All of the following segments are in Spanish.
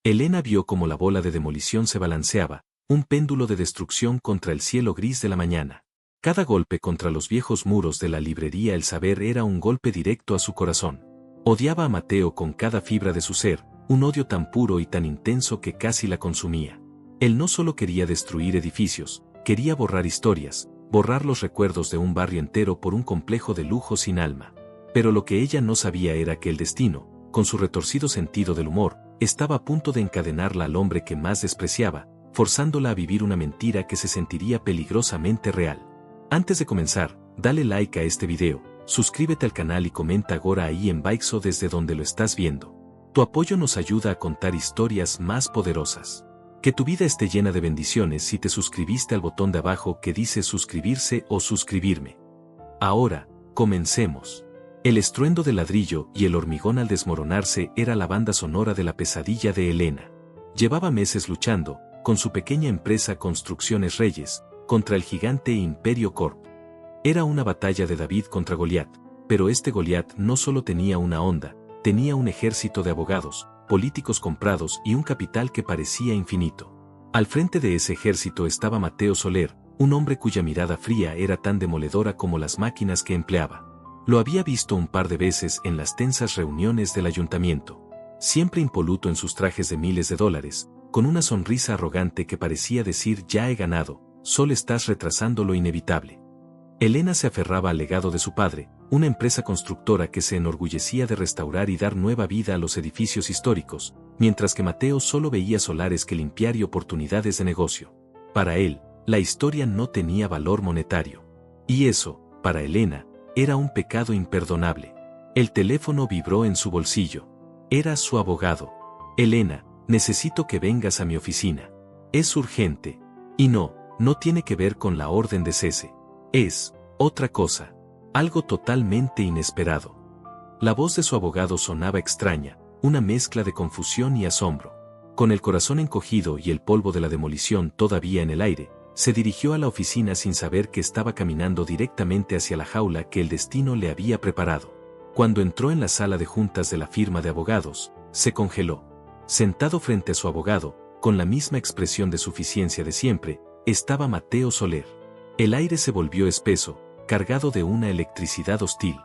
Elena vio cómo la bola de demolición se balanceaba, un péndulo de destrucción contra el cielo gris de la mañana. Cada golpe contra los viejos muros de la librería El Saber era un golpe directo a su corazón. Odiaba a Mateo con cada fibra de su ser, un odio tan puro y tan intenso que casi la consumía. Él no solo quería destruir edificios, quería borrar historias, borrar los recuerdos de un barrio entero por un complejo de lujo sin alma. Pero lo que ella no sabía era que el destino, con su retorcido sentido del humor, estaba a punto de encadenarla al hombre que más despreciaba, forzándola a vivir una mentira que se sentiría peligrosamente real. Antes de comenzar, dale like a este video, suscríbete al canal y comenta ahora ahí en Baixo desde donde lo estás viendo. Tu apoyo nos ayuda a contar historias más poderosas. Que tu vida esté llena de bendiciones si te suscribiste al botón de abajo que dice suscribirse o suscribirme. Ahora, comencemos. El estruendo del ladrillo y el hormigón al desmoronarse era la banda sonora de la pesadilla de Elena. Llevaba meses luchando, con su pequeña empresa Construcciones Reyes, contra el gigante Imperio Corp. Era una batalla de David contra Goliat, pero este Goliat no solo tenía una onda, tenía un ejército de abogados, políticos comprados y un capital que parecía infinito. Al frente de ese ejército estaba Mateo Soler, un hombre cuya mirada fría era tan demoledora como las máquinas que empleaba. Lo había visto un par de veces en las tensas reuniones del ayuntamiento. Siempre impoluto en sus trajes de miles de dólares, con una sonrisa arrogante que parecía decir ya he ganado, solo estás retrasando lo inevitable. Elena se aferraba al legado de su padre, una empresa constructora que se enorgullecía de restaurar y dar nueva vida a los edificios históricos, mientras que Mateo solo veía solares que limpiar y oportunidades de negocio. Para él, la historia no tenía valor monetario. Y eso, para Elena, era un pecado imperdonable. El teléfono vibró en su bolsillo. Era su abogado. Elena, necesito que vengas a mi oficina. Es urgente. Y no tiene que ver con la orden de cese. Es otra cosa. Algo totalmente inesperado. La voz de su abogado sonaba extraña, una mezcla de confusión y asombro. Con el corazón encogido y el polvo de la demolición todavía en el aire, se dirigió a la oficina sin saber que estaba caminando directamente hacia la jaula que el destino le había preparado. Cuando entró en la sala de juntas de la firma de abogados, se congeló. Sentado frente a su abogado, con la misma expresión de suficiencia de siempre, estaba Mateo Soler. El aire se volvió espeso, cargado de una electricidad hostil.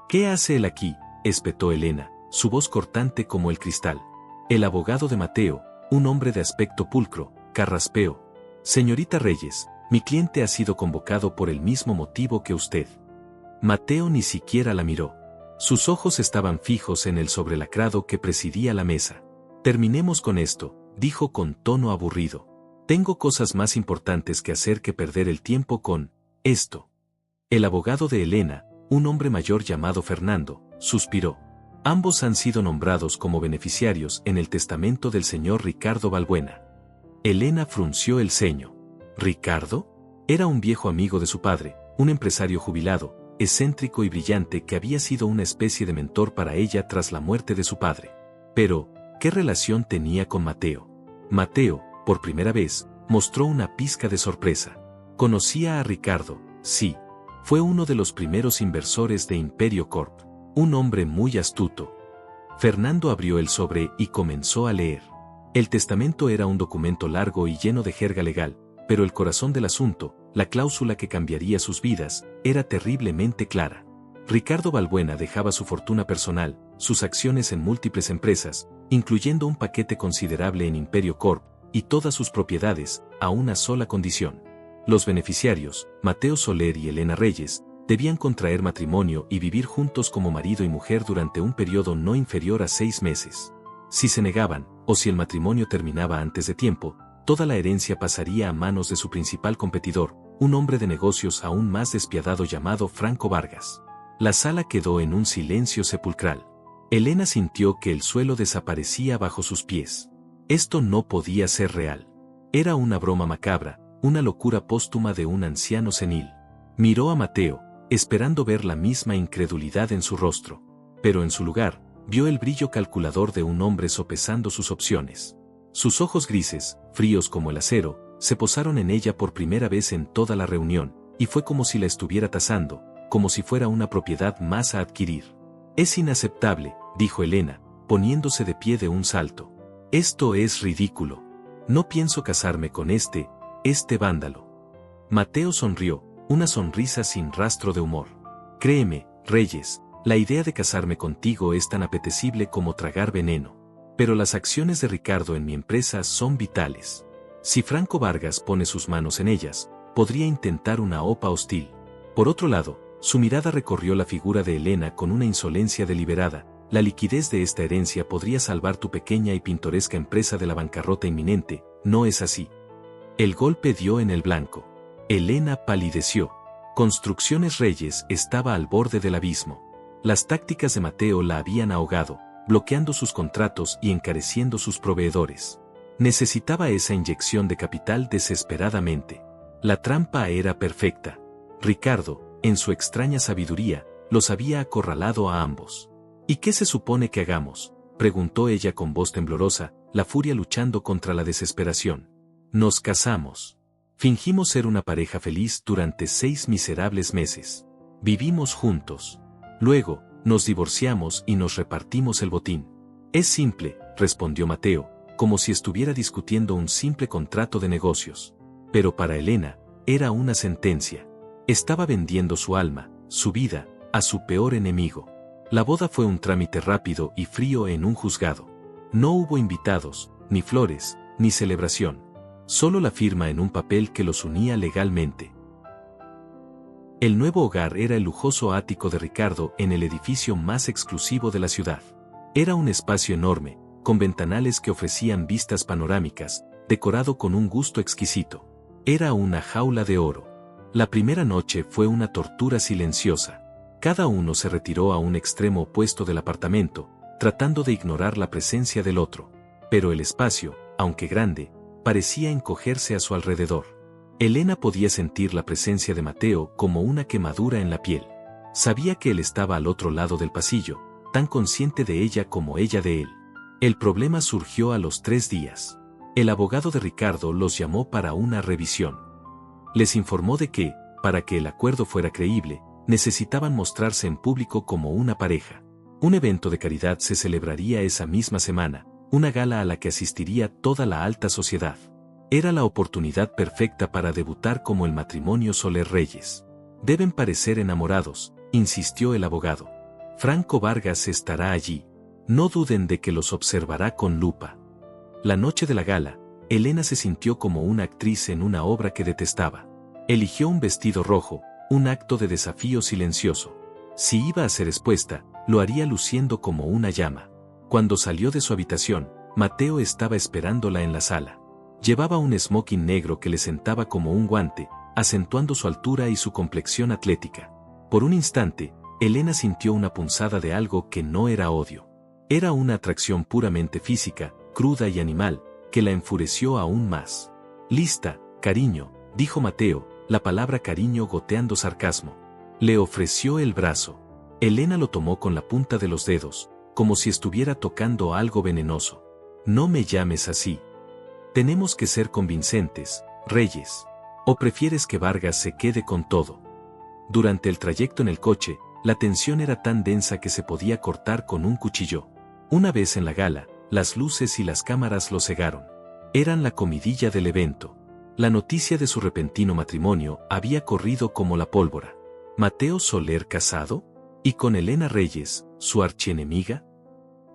¿Qué hace él aquí?, espetó Elena, su voz cortante como el cristal. El abogado de Mateo, un hombre de aspecto pulcro, carraspeó. Señorita Reyes, mi cliente ha sido convocado por el mismo motivo que usted. Mateo ni siquiera la miró. Sus ojos estaban fijos en el sobrelacrado que presidía la mesa. Terminemos con esto, dijo con tono aburrido. Tengo cosas más importantes que hacer que perder el tiempo con esto. El abogado de Elena, un hombre mayor llamado Fernando, suspiró. Ambos han sido nombrados como beneficiarios en el testamento del señor Ricardo Balbuena. Elena frunció el ceño. ¿Ricardo? Era un viejo amigo de su padre, un empresario jubilado, excéntrico y brillante que había sido una especie de mentor para ella tras la muerte de su padre. Pero, ¿qué relación tenía con Mateo? Mateo, por primera vez, mostró una pizca de sorpresa. Conocía a Ricardo, sí. Fue uno de los primeros inversores de Imperio Corp. Un hombre muy astuto. Fernando abrió el sobre y comenzó a leer. El testamento era un documento largo y lleno de jerga legal, pero el corazón del asunto, la cláusula que cambiaría sus vidas, era terriblemente clara. Ricardo Balbuena dejaba su fortuna personal, sus acciones en múltiples empresas, incluyendo un paquete considerable en Imperio Corp, y todas sus propiedades, a una sola condición. Los beneficiarios, Mateo Soler y Elena Reyes, debían contraer matrimonio y vivir juntos como marido y mujer durante un periodo no inferior a 6 meses. Si se negaban, o si el matrimonio terminaba antes de tiempo, toda la herencia pasaría a manos de su principal competidor, un hombre de negocios aún más despiadado llamado Franco Vargas. La sala quedó en un silencio sepulcral. Elena sintió que el suelo desaparecía bajo sus pies. Esto no podía ser real. Era una broma macabra, una locura póstuma de un anciano senil. Miró a Mateo, esperando ver la misma incredulidad en su rostro. Pero en su lugar, vio el brillo calculador de un hombre sopesando sus opciones. Sus ojos grises, fríos como el acero, se posaron en ella por primera vez en toda la reunión, y fue como si la estuviera tasando, como si fuera una propiedad más a adquirir. Es inaceptable, dijo Elena, poniéndose de pie de un salto. Esto es ridículo. No pienso casarme con este vándalo. Mateo sonrió, una sonrisa sin rastro de humor. Créeme, Reyes, la idea de casarme contigo es tan apetecible como tragar veneno. Pero las acciones de Ricardo en mi empresa son vitales. Si Franco Vargas pone sus manos en ellas, podría intentar una OPA hostil. Por otro lado, su mirada recorrió la figura de Elena con una insolencia deliberada. La liquidez de esta herencia podría salvar tu pequeña y pintoresca empresa de la bancarrota inminente, ¿no es así? El golpe dio en el blanco. Elena palideció. Construcciones Reyes estaba al borde del abismo. Las tácticas de Mateo la habían ahogado, bloqueando sus contratos y encareciendo sus proveedores. Necesitaba esa inyección de capital desesperadamente. La trampa era perfecta. Ricardo, en su extraña sabiduría, los había acorralado a ambos. ¿Y qué se supone que hagamos?, preguntó ella con voz temblorosa, la furia luchando contra la desesperación. Nos casamos. Fingimos ser una pareja feliz durante 6 miserables meses. Vivimos juntos. Luego, nos divorciamos y nos repartimos el botín. Es simple, respondió Mateo, como si estuviera discutiendo un simple contrato de negocios. Pero para Elena, era una sentencia. Estaba vendiendo su alma, su vida, a su peor enemigo. La boda fue un trámite rápido y frío en un juzgado. No hubo invitados, ni flores, ni celebración. Solo la firma en un papel que los unía legalmente. El nuevo hogar era el lujoso ático de Ricardo en el edificio más exclusivo de la ciudad. Era un espacio enorme, con ventanales que ofrecían vistas panorámicas, decorado con un gusto exquisito. Era una jaula de oro. La primera noche fue una tortura silenciosa. Cada uno se retiró a un extremo opuesto del apartamento, tratando de ignorar la presencia del otro. Pero el espacio, aunque grande, parecía encogerse a su alrededor. Elena podía sentir la presencia de Mateo como una quemadura en la piel. Sabía que él estaba al otro lado del pasillo, tan consciente de ella como ella de él. El problema surgió a los 3 días. El abogado de Ricardo los llamó para una revisión. Les informó de que, para que el acuerdo fuera creíble, necesitaban mostrarse en público como una pareja. Un evento de caridad se celebraría esa misma semana, una gala a la que asistiría toda la alta sociedad. Era la oportunidad perfecta para debutar como el matrimonio Soler Reyes. Deben parecer enamorados, insistió el abogado. Franco Vargas estará allí. No duden de que los observará con lupa. La noche de la gala, Elena se sintió como una actriz en una obra que detestaba. Eligió un vestido rojo, un acto de desafío silencioso. Si iba a ser expuesta, lo haría luciendo como una llama. Cuando salió de su habitación, Mateo estaba esperándola en la sala. Llevaba un smoking negro que le sentaba como un guante, acentuando su altura y su complexión atlética. Por un instante, Elena sintió una punzada de algo que no era odio. Era una atracción puramente física, cruda y animal, que la enfureció aún más. «Lista, cariño», dijo Mateo, la palabra cariño goteando sarcasmo. Le ofreció el brazo. Elena lo tomó con la punta de los dedos, como si estuviera tocando algo venenoso. «No me llames así. Tenemos que ser convincentes, Reyes. ¿O prefieres que Vargas se quede con todo?». Durante el trayecto en el coche, la tensión era tan densa que se podía cortar con un cuchillo. Una vez en la gala, las luces y las cámaras lo cegaron. Eran la comidilla del evento. La noticia de su repentino matrimonio había corrido como la pólvora. ¿Mateo Soler casado? ¿Y con Elena Reyes, su archienemiga?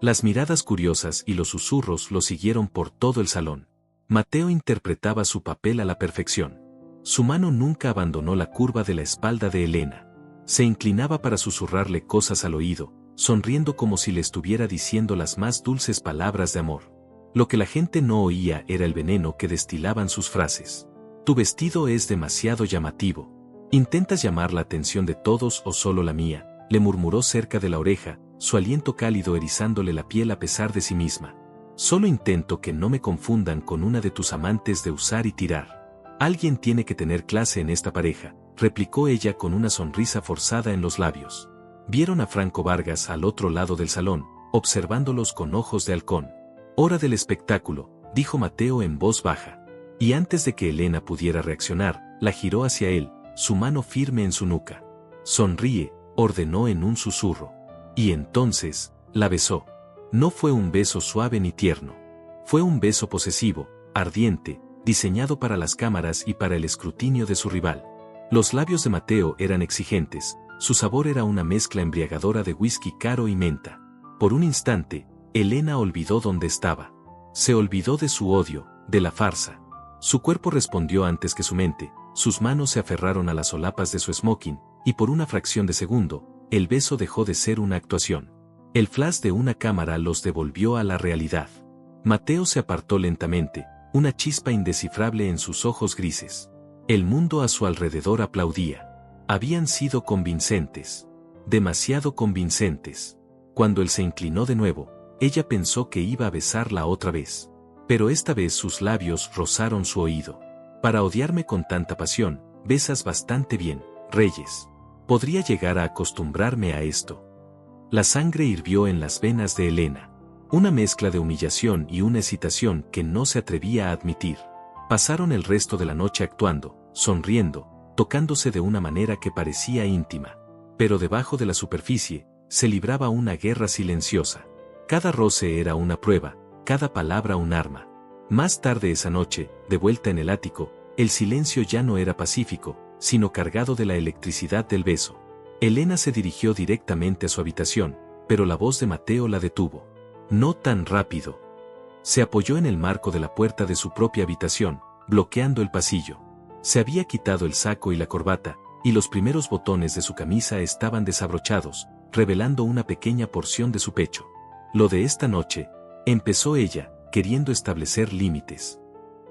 Las miradas curiosas y los susurros lo siguieron por todo el salón. Mateo interpretaba su papel a la perfección. Su mano nunca abandonó la curva de la espalda de Elena. Se inclinaba para susurrarle cosas al oído, sonriendo como si le estuviera diciendo las más dulces palabras de amor. Lo que la gente no oía era el veneno que destilaban sus frases. «Tu vestido es demasiado llamativo. ¿Intentas llamar la atención de todos o solo la mía?», le murmuró cerca de la oreja, su aliento cálido erizándole la piel a pesar de sí misma. «Solo intento que no me confundan con una de tus amantes de usar y tirar. Alguien tiene que tener clase en esta pareja», replicó ella con una sonrisa forzada en los labios. Vieron a Franco Vargas al otro lado del salón, observándolos con ojos de halcón. «Hora del espectáculo», dijo Mateo en voz baja. Y antes de que Elena pudiera reaccionar, la giró hacia él, su mano firme en su nuca. «Sonríe», ordenó en un susurro. Y entonces, la besó. No fue un beso suave ni tierno. Fue un beso posesivo, ardiente, diseñado para las cámaras y para el escrutinio de su rival. Los labios de Mateo eran exigentes, su sabor era una mezcla embriagadora de whisky caro y menta. Por un instante, Elena olvidó dónde estaba. Se olvidó de su odio, de la farsa. Su cuerpo respondió antes que su mente, sus manos se aferraron a las solapas de su smoking, y por una fracción de segundo, el beso dejó de ser una actuación. El flash de una cámara los devolvió a la realidad. Mateo se apartó lentamente, una chispa indescifrable en sus ojos grises. El mundo a su alrededor aplaudía. Habían sido convincentes. Demasiado convincentes. Cuando él se inclinó de nuevo, ella pensó que iba a besarla otra vez. Pero esta vez sus labios rozaron su oído. Para odiarme con tanta pasión, besas bastante bien, Reyes. Podría llegar a acostumbrarme a esto. La sangre hirvió en las venas de Elena. Una mezcla de humillación y una excitación que no se atrevía a admitir. Pasaron el resto de la noche actuando, sonriendo, tocándose de una manera que parecía íntima. Pero debajo de la superficie, se libraba una guerra silenciosa. Cada roce era una prueba, cada palabra un arma. Más tarde esa noche, de vuelta en el ático, el silencio ya no era pacífico, sino cargado de la electricidad del beso. Elena se dirigió directamente a su habitación, pero la voz de Mateo la detuvo. No tan rápido. Se apoyó en el marco de la puerta de su propia habitación, bloqueando el pasillo. Se había quitado el saco y la corbata, y los primeros botones de su camisa estaban desabrochados, revelando una pequeña porción de su pecho. Lo de esta noche, empezó ella, queriendo establecer límites.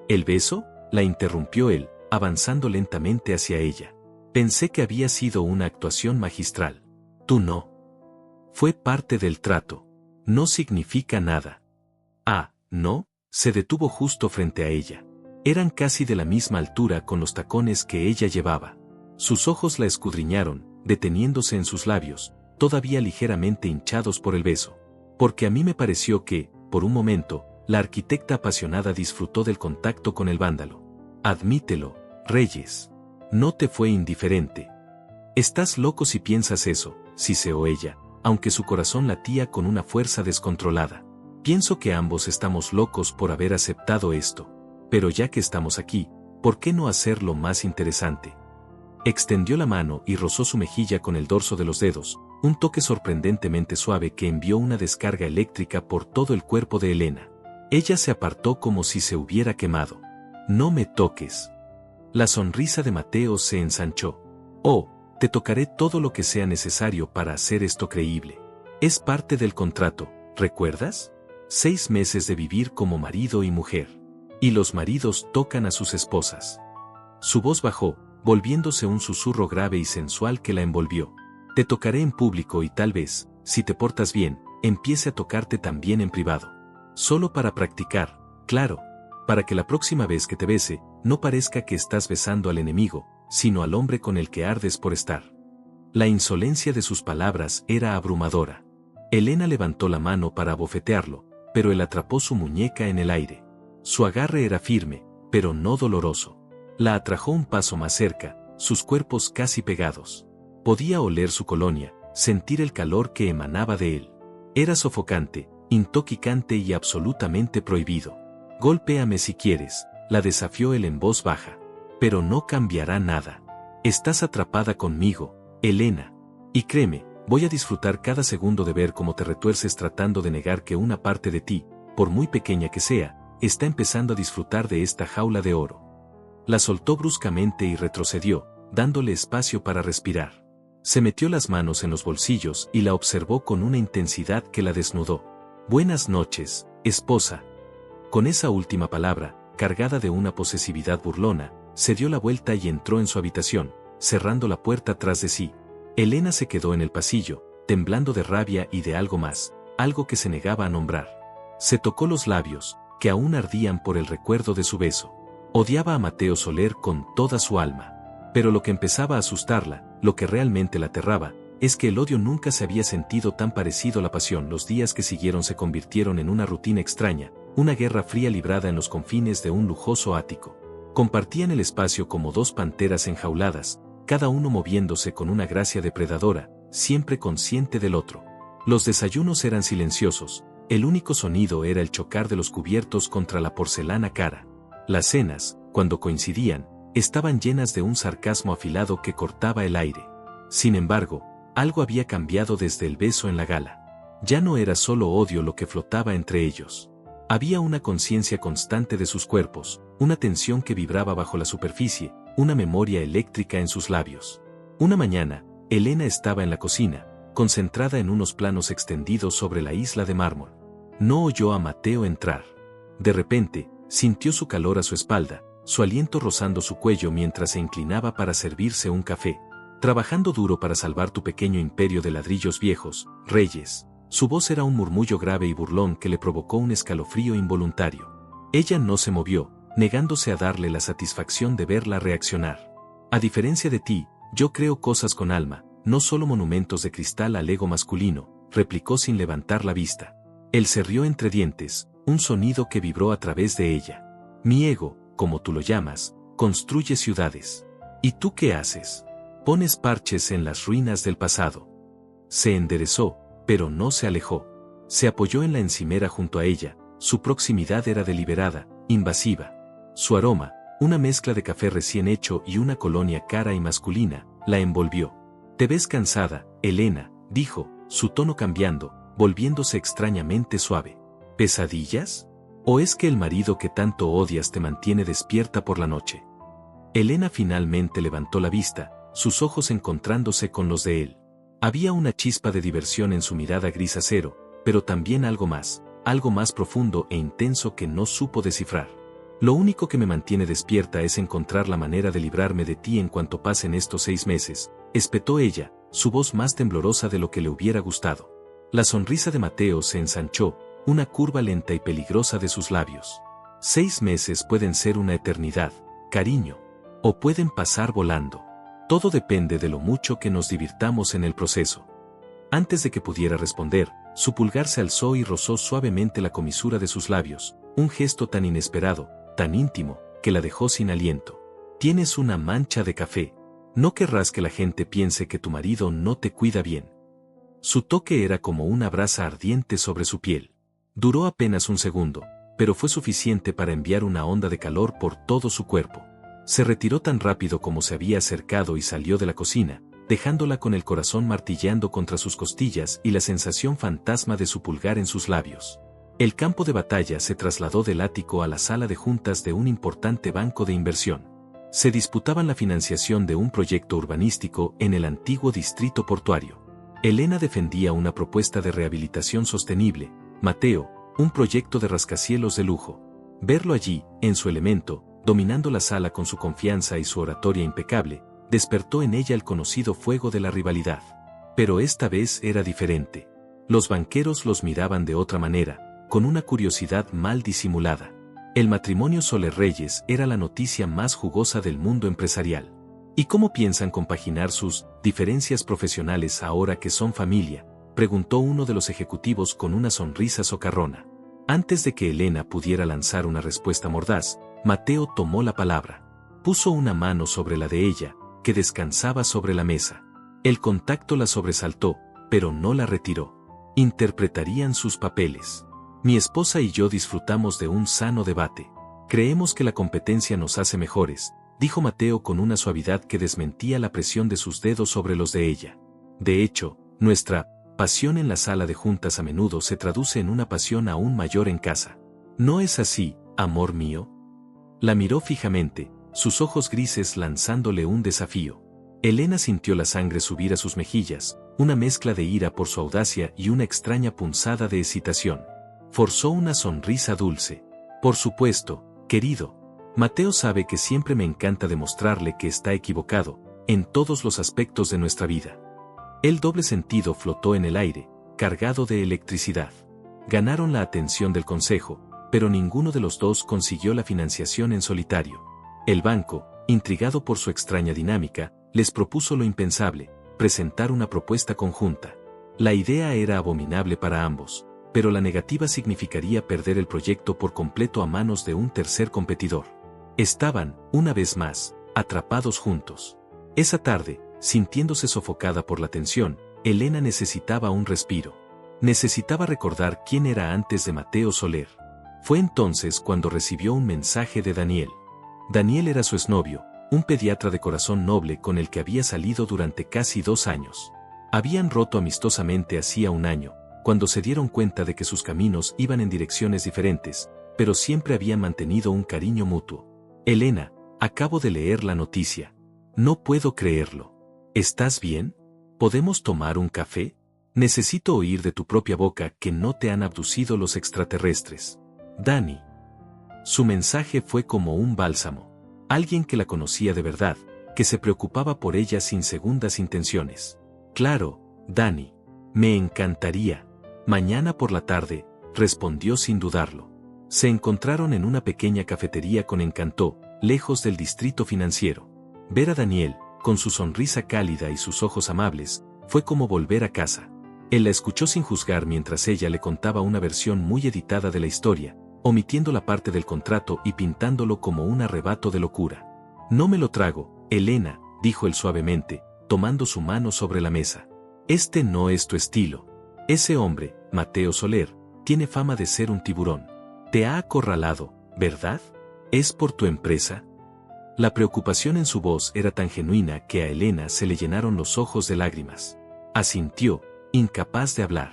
¿El beso?, la interrumpió él, avanzando lentamente hacia ella. Pensé que había sido una actuación magistral. Tú no. Fue parte del trato. No significa nada. Ah, ¿no? Se detuvo justo frente a ella. Eran casi de la misma altura con los tacones que ella llevaba. Sus ojos la escudriñaron, deteniéndose en sus labios, todavía ligeramente hinchados por el beso. Porque a mí me pareció que, por un momento, la arquitecta apasionada disfrutó del contacto con el vándalo. Admítelo, Reyes. No te fue indiferente. Estás loco si piensas eso, siseó ella, aunque su corazón latía con una fuerza descontrolada. Pienso que ambos estamos locos por haber aceptado esto. Pero ya que estamos aquí, ¿por qué no hacerlo más interesante? Extendió la mano y rozó su mejilla con el dorso de los dedos, un toque sorprendentemente suave que envió una descarga eléctrica por todo el cuerpo de Elena. Ella se apartó como si se hubiera quemado. No me toques. La sonrisa de Mateo se ensanchó. Oh, te tocaré todo lo que sea necesario para hacer esto creíble. Es parte del contrato, ¿recuerdas? 6 meses de vivir como marido y mujer. Y los maridos tocan a sus esposas. Su voz bajó, volviéndose un susurro grave y sensual que la envolvió. Te tocaré en público y tal vez, si te portas bien, empiece a tocarte también en privado. Solo para practicar, claro, para que la próxima vez que te bese, no parezca que estás besando al enemigo, sino al hombre con el que ardes por estar. La insolencia de sus palabras era abrumadora. Elena levantó la mano para abofetearlo, pero él atrapó su muñeca en el aire. Su agarre era firme, pero no doloroso. La atrajo un paso más cerca, sus cuerpos casi pegados. Podía oler su colonia, sentir el calor que emanaba de él. Era sofocante, intoxicante y absolutamente prohibido. Golpéame si quieres, la desafió él en voz baja. Pero no cambiará nada. Estás atrapada conmigo, Elena. Y créeme, voy a disfrutar cada segundo de ver cómo te retuerces tratando de negar que una parte de ti, por muy pequeña que sea, está empezando a disfrutar de esta jaula de oro. La soltó bruscamente y retrocedió, dándole espacio para respirar. Se metió las manos en los bolsillos y la observó con una intensidad que la desnudó. Buenas noches, esposa. Con esa última palabra, cargada de una posesividad burlona, se dio la vuelta y entró en su habitación, cerrando la puerta tras de sí. Elena se quedó en el pasillo, temblando de rabia y de algo más, algo que se negaba a nombrar. Se tocó los labios, que aún ardían por el recuerdo de su beso. Odiaba a Mateo Soler con toda su alma. Pero lo que empezaba a asustarla, lo que realmente la aterraba, es que el odio nunca se había sentido tan parecido a la pasión. Los días que siguieron se convirtieron en una rutina extraña, una guerra fría librada en los confines de un lujoso ático. Compartían el espacio como dos panteras enjauladas, cada uno moviéndose con una gracia depredadora, siempre consciente del otro. Los desayunos eran silenciosos, El único sonido era el chocar de los cubiertos contra la porcelana cara. Las cenas, cuando coincidían, estaban llenas de un sarcasmo afilado que cortaba el aire. Sin embargo, algo había cambiado desde el beso en la gala. Ya no era solo odio lo que flotaba entre ellos. Había una conciencia constante de sus cuerpos, una tensión que vibraba bajo la superficie, una memoria eléctrica en sus labios. Una mañana, Elena estaba en la cocina, concentrada en unos planos extendidos sobre la isla de mármol. No oyó a Mateo entrar. De repente, sintió su calor a su espalda, su aliento rozando su cuello mientras se inclinaba para servirse un café. Trabajando duro para salvar tu pequeño imperio de ladrillos viejos, Reyes. Su voz era un murmullo grave y burlón que le provocó un escalofrío involuntario. Ella no se movió, negándose a darle la satisfacción de verla reaccionar. A diferencia de ti, yo creo cosas con alma, no solo monumentos de cristal al ego masculino, replicó sin levantar la vista. Él se rió entre dientes, un sonido que vibró a través de ella. Mi ego, como tú lo llamas, construye ciudades. ¿Y tú qué haces? Pones parches en las ruinas del pasado. Se enderezó, pero no se alejó. Se apoyó en la encimera junto a ella, su proximidad era deliberada, invasiva. Su aroma, una mezcla de café recién hecho y una colonia cara y masculina, la envolvió. Te ves cansada, Elena, dijo, su tono cambiando, volviéndose extrañamente suave. ¿Pesadillas? ¿O es que el marido que tanto odias te mantiene despierta por la noche? Elena finalmente levantó la vista, sus ojos encontrándose con los de él. Había una chispa de diversión en su mirada gris acero, pero también algo más profundo e intenso que no supo descifrar. Lo único que me mantiene despierta es encontrar la manera de librarme de ti en cuanto pasen estos 6 meses, espetó ella, su voz más temblorosa de lo que le hubiera gustado. La sonrisa de Mateo se ensanchó, una curva lenta y peligrosa de sus labios. 6 meses pueden ser una eternidad, cariño, o pueden pasar volando. Todo depende de lo mucho que nos divirtamos en el proceso. Antes de que pudiera responder, su pulgar se alzó y rozó suavemente la comisura de sus labios, un gesto tan inesperado, tan íntimo, que la dejó sin aliento. Tienes una mancha de café. No querrás que la gente piense que tu marido no te cuida bien. Su toque era como una brasa ardiente sobre su piel. Duró apenas un segundo, pero fue suficiente para enviar una onda de calor por todo su cuerpo. Se retiró tan rápido como se había acercado y salió de la cocina, dejándola con el corazón martilleando contra sus costillas y la sensación fantasma de su pulgar en sus labios. El campo de batalla se trasladó del ático a la sala de juntas de un importante banco de inversión. Se disputaban la financiación de un proyecto urbanístico en el antiguo distrito portuario. Elena defendía una propuesta de rehabilitación sostenible, Mateo, un proyecto de rascacielos de lujo. Verlo allí, en su elemento, dominando la sala con su confianza y su oratoria impecable, despertó en ella el conocido fuego de la rivalidad. Pero esta vez era diferente. Los banqueros los miraban de otra manera, con una curiosidad mal disimulada. El matrimonio Soler Reyes era la noticia más jugosa del mundo empresarial. ¿Y cómo piensan compaginar sus diferencias profesionales ahora que son familia?, preguntó uno de los ejecutivos con una sonrisa socarrona. Antes de que Elena pudiera lanzar una respuesta mordaz, Mateo tomó la palabra. Puso una mano sobre la de ella, que descansaba sobre la mesa. El contacto la sobresaltó, pero no la retiró. Interpretarían sus papeles. Mi esposa y yo disfrutamos de un sano debate. Creemos que la competencia nos hace mejores, dijo Mateo con una suavidad que desmentía la presión de sus dedos sobre los de ella. De hecho, nuestra pasión en la sala de juntas a menudo se traduce en una pasión aún mayor en casa. ¿No es así, amor mío? La miró fijamente, sus ojos grises lanzándole un desafío. Elena sintió la sangre subir a sus mejillas, una mezcla de ira por su audacia y una extraña punzada de excitación. Forzó una sonrisa dulce. Por supuesto, querido. Mateo sabe que siempre me encanta demostrarle que está equivocado, en todos los aspectos de nuestra vida. El doble sentido flotó en el aire, cargado de electricidad. Ganaron la atención del consejo, pero ninguno de los dos consiguió la financiación en solitario. El banco, intrigado por su extraña dinámica, les propuso lo impensable, presentar una propuesta conjunta. La idea era abominable para ambos, pero la negativa significaría perder el proyecto por completo a manos de un tercer competidor. Estaban, una vez más, atrapados juntos. Esa tarde, sintiéndose sofocada por la tensión, Elena necesitaba un respiro. Necesitaba recordar quién era antes de Mateo Soler. Fue entonces cuando recibió un mensaje de Daniel. Daniel era su exnovio, un pediatra de corazón noble con el que había salido durante casi 2 años. Habían roto amistosamente hacía 1 año, cuando se dieron cuenta de que sus caminos iban en direcciones diferentes, pero siempre habían mantenido un cariño mutuo. Elena, acabo de leer la noticia. No puedo creerlo. ¿Estás bien? ¿Podemos tomar un café? Necesito oír de tu propia boca que no te han abducido los extraterrestres. Dani. Su mensaje fue como un bálsamo. Alguien que la conocía de verdad, que se preocupaba por ella sin segundas intenciones. Claro, Dani. Me encantaría. Mañana por la tarde, respondió sin dudarlo. Se encontraron en una pequeña cafetería con Encantó, lejos del distrito financiero. Ver a Daniel, con su sonrisa cálida y sus ojos amables, fue como volver a casa. Él la escuchó sin juzgar mientras ella le contaba una versión muy editada de la historia, omitiendo la parte del contrato y pintándolo como un arrebato de locura. No me lo trago, Elena, dijo él suavemente, tomando su mano sobre la mesa. Este no es tu estilo. Ese hombre, Mateo Soler, tiene fama de ser un tiburón. Te ha acorralado, ¿verdad? ¿Es por tu empresa? La preocupación en su voz era tan genuina que a Elena se le llenaron los ojos de lágrimas. Asintió, incapaz de hablar.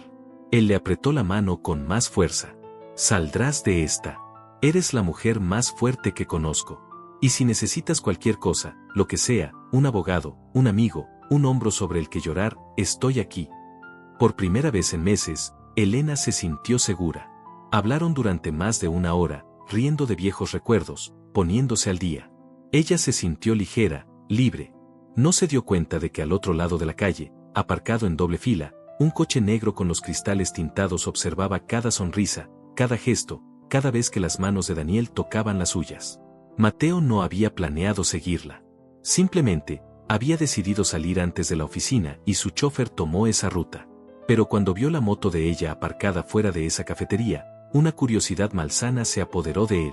Él le apretó la mano con más fuerza. Saldrás de esta. Eres la mujer más fuerte que conozco. Y si necesitas cualquier cosa, lo que sea, un abogado, un amigo, un hombro sobre el que llorar, estoy aquí. Por primera vez en meses, Elena se sintió segura. Hablaron durante más de 1 hora, riendo de viejos recuerdos, poniéndose al día. Ella se sintió ligera, libre. No se dio cuenta de que al otro lado de la calle, aparcado en doble fila, un coche negro con los cristales tintados observaba cada sonrisa, cada gesto, cada vez que las manos de Daniel tocaban las suyas. Mateo no había planeado seguirla. Simplemente, había decidido salir antes de la oficina y su chofer tomó esa ruta. Pero cuando vio la moto de ella aparcada fuera de esa cafetería, una curiosidad malsana se apoderó de él.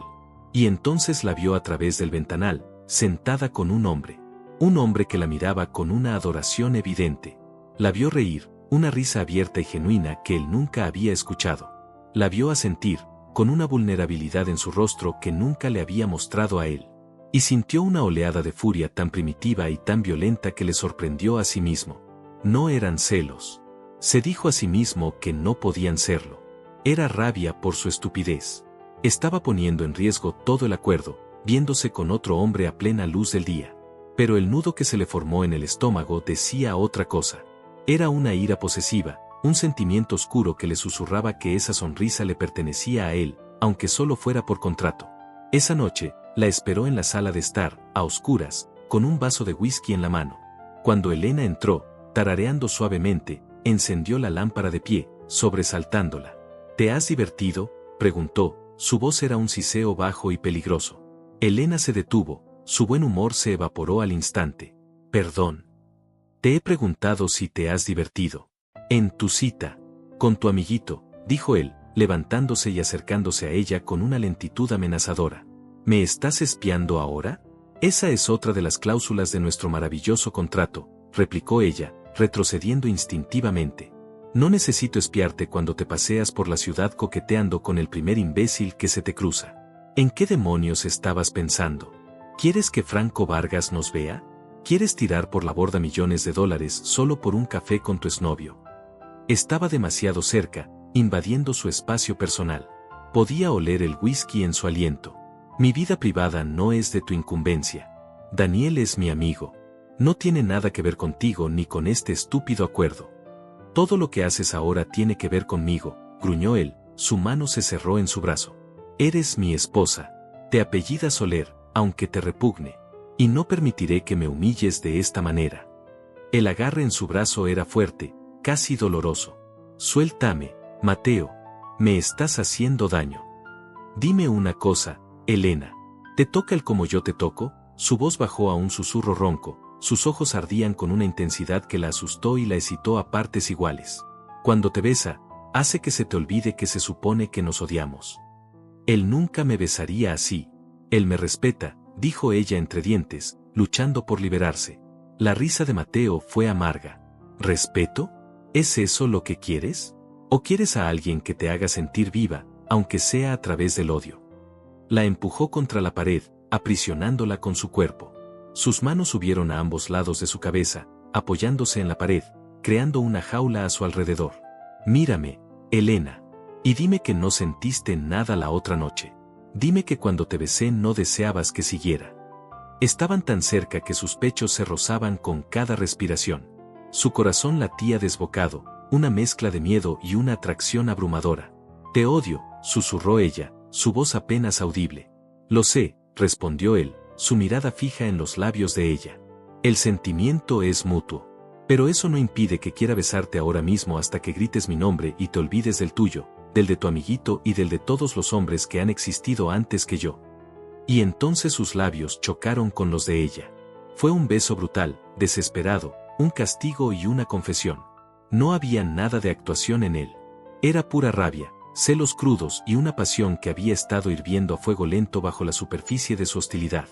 Y entonces la vio a través del ventanal, sentada con un hombre. Un hombre que la miraba con una adoración evidente. La vio reír, una risa abierta y genuina que él nunca había escuchado. La vio asentir, con una vulnerabilidad en su rostro que nunca le había mostrado a él. Y sintió una oleada de furia tan primitiva y tan violenta que le sorprendió a sí mismo. No eran celos. Se dijo a sí mismo que no podían serlo. Era rabia por su estupidez. Estaba poniendo en riesgo todo el acuerdo, viéndose con otro hombre a plena luz del día. Pero el nudo que se le formó en el estómago decía otra cosa. Era una ira posesiva, un sentimiento oscuro que le susurraba que esa sonrisa le pertenecía a él, aunque solo fuera por contrato. Esa noche, la esperó en la sala de estar, a oscuras, con un vaso de whisky en la mano. Cuando Elena entró, tarareando suavemente, encendió la lámpara de pie, sobresaltándola. ¿Te has divertido?, preguntó. Su voz era un siseo bajo y peligroso. Elena se detuvo, su buen humor se evaporó al instante. Perdón. Te he preguntado si te has divertido. En tu cita. Con tu amiguito, dijo él, levantándose y acercándose a ella con una lentitud amenazadora. ¿Me estás espiando ahora? Esa es otra de las cláusulas de nuestro maravilloso contrato, replicó ella, retrocediendo instintivamente. No necesito espiarte cuando te paseas por la ciudad coqueteando con el primer imbécil que se te cruza. ¿En qué demonios estabas pensando? ¿Quieres que Franco Vargas nos vea? ¿Quieres tirar por la borda millones de dólares solo por un café con tu exnovio? Estaba demasiado cerca, invadiendo su espacio personal. Podía oler el whisky en su aliento. Mi vida privada no es de tu incumbencia. Daniel es mi amigo. No tiene nada que ver contigo ni con este estúpido acuerdo. Todo lo que haces ahora tiene que ver conmigo, gruñó él, su mano se cerró en su brazo. Eres mi esposa. Te apellidas Soler, aunque te repugne. Y no permitiré que me humilles de esta manera. El agarre en su brazo era fuerte, casi doloroso. Suéltame, Mateo. Me estás haciendo daño. Dime una cosa, Elena. ¿Te toca el como yo te toco? Su voz bajó a un susurro ronco, sus ojos ardían con una intensidad que la asustó y la excitó a partes iguales. Cuando te besa, hace que se te olvide que se supone que nos odiamos. Él nunca me besaría así. Él me respeta, dijo ella entre dientes, luchando por liberarse. La risa de Mateo fue amarga. ¿Respeto? ¿Es eso lo que quieres? ¿O quieres a alguien que te haga sentir viva, aunque sea a través del odio? La empujó contra la pared, aprisionándola con su cuerpo. Sus manos subieron a ambos lados de su cabeza, apoyándose en la pared, creando una jaula a su alrededor. Mírame, Elena. Y dime que no sentiste nada la otra noche. Dime que cuando te besé no deseabas que siguiera. Estaban tan cerca que sus pechos se rozaban con cada respiración. Su corazón latía desbocado, una mezcla de miedo y una atracción abrumadora. Te odio, susurró ella, su voz apenas audible. Lo sé, respondió él, su mirada fija en los labios de ella. El sentimiento es mutuo. Pero eso no impide que quiera besarte ahora mismo hasta que grites mi nombre y te olvides del tuyo, del de tu amiguito y del de todos los hombres que han existido antes que yo. Y entonces sus labios chocaron con los de ella. Fue un beso brutal, desesperado, un castigo y una confesión. No había nada de actuación en él. Era pura rabia, celos crudos y una pasión que había estado hirviendo a fuego lento bajo la superficie de su hostilidad.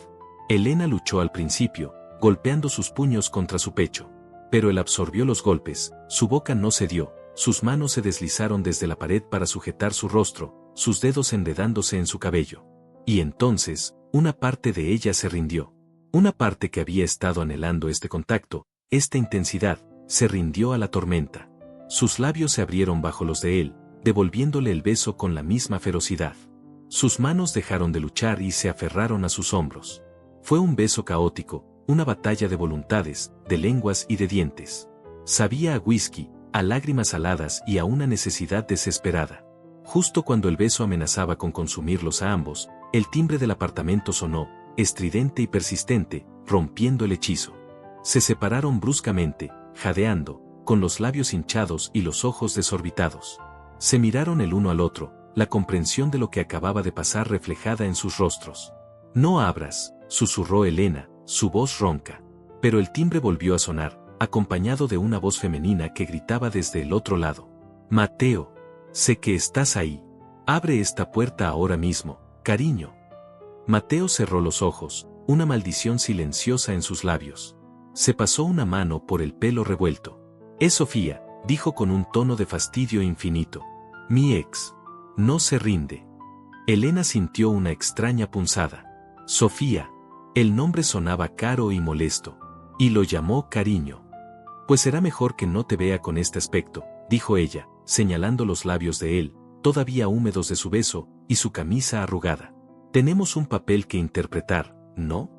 Elena luchó al principio, golpeando sus puños contra su pecho. Pero él absorbió los golpes, su boca no cedió, sus manos se deslizaron desde la pared para sujetar su rostro, sus dedos enredándose en su cabello. Y entonces, una parte de ella se rindió. Una parte que había estado anhelando este contacto, esta intensidad, se rindió a la tormenta. Sus labios se abrieron bajo los de él, devolviéndole el beso con la misma ferocidad. Sus manos dejaron de luchar y se aferraron a sus hombros. Fue un beso caótico, una batalla de voluntades, de lenguas y de dientes. Sabía a whisky, a lágrimas saladas y a una necesidad desesperada. Justo cuando el beso amenazaba con consumirlos a ambos, el timbre del apartamento sonó, estridente y persistente, rompiendo el hechizo. Se separaron bruscamente, jadeando, con los labios hinchados y los ojos desorbitados. Se miraron el uno al otro, la comprensión de lo que acababa de pasar reflejada en sus rostros. No abras, susurró Elena, su voz ronca. Pero el timbre volvió a sonar, acompañado de una voz femenina que gritaba desde el otro lado. Mateo, sé que estás ahí. Abre esta puerta ahora mismo, cariño. Mateo cerró los ojos, una maldición silenciosa en sus labios. Se pasó una mano por el pelo revuelto. Es Sofía, dijo con un tono de fastidio infinito. Mi ex. No se rinde. Elena sintió una extraña punzada. Sofía. El nombre sonaba caro y molesto. Y lo llamó cariño. Pues será mejor que no te vea con este aspecto, dijo ella, señalando los labios de él, todavía húmedos de su beso, y su camisa arrugada. Tenemos un papel que interpretar, ¿no?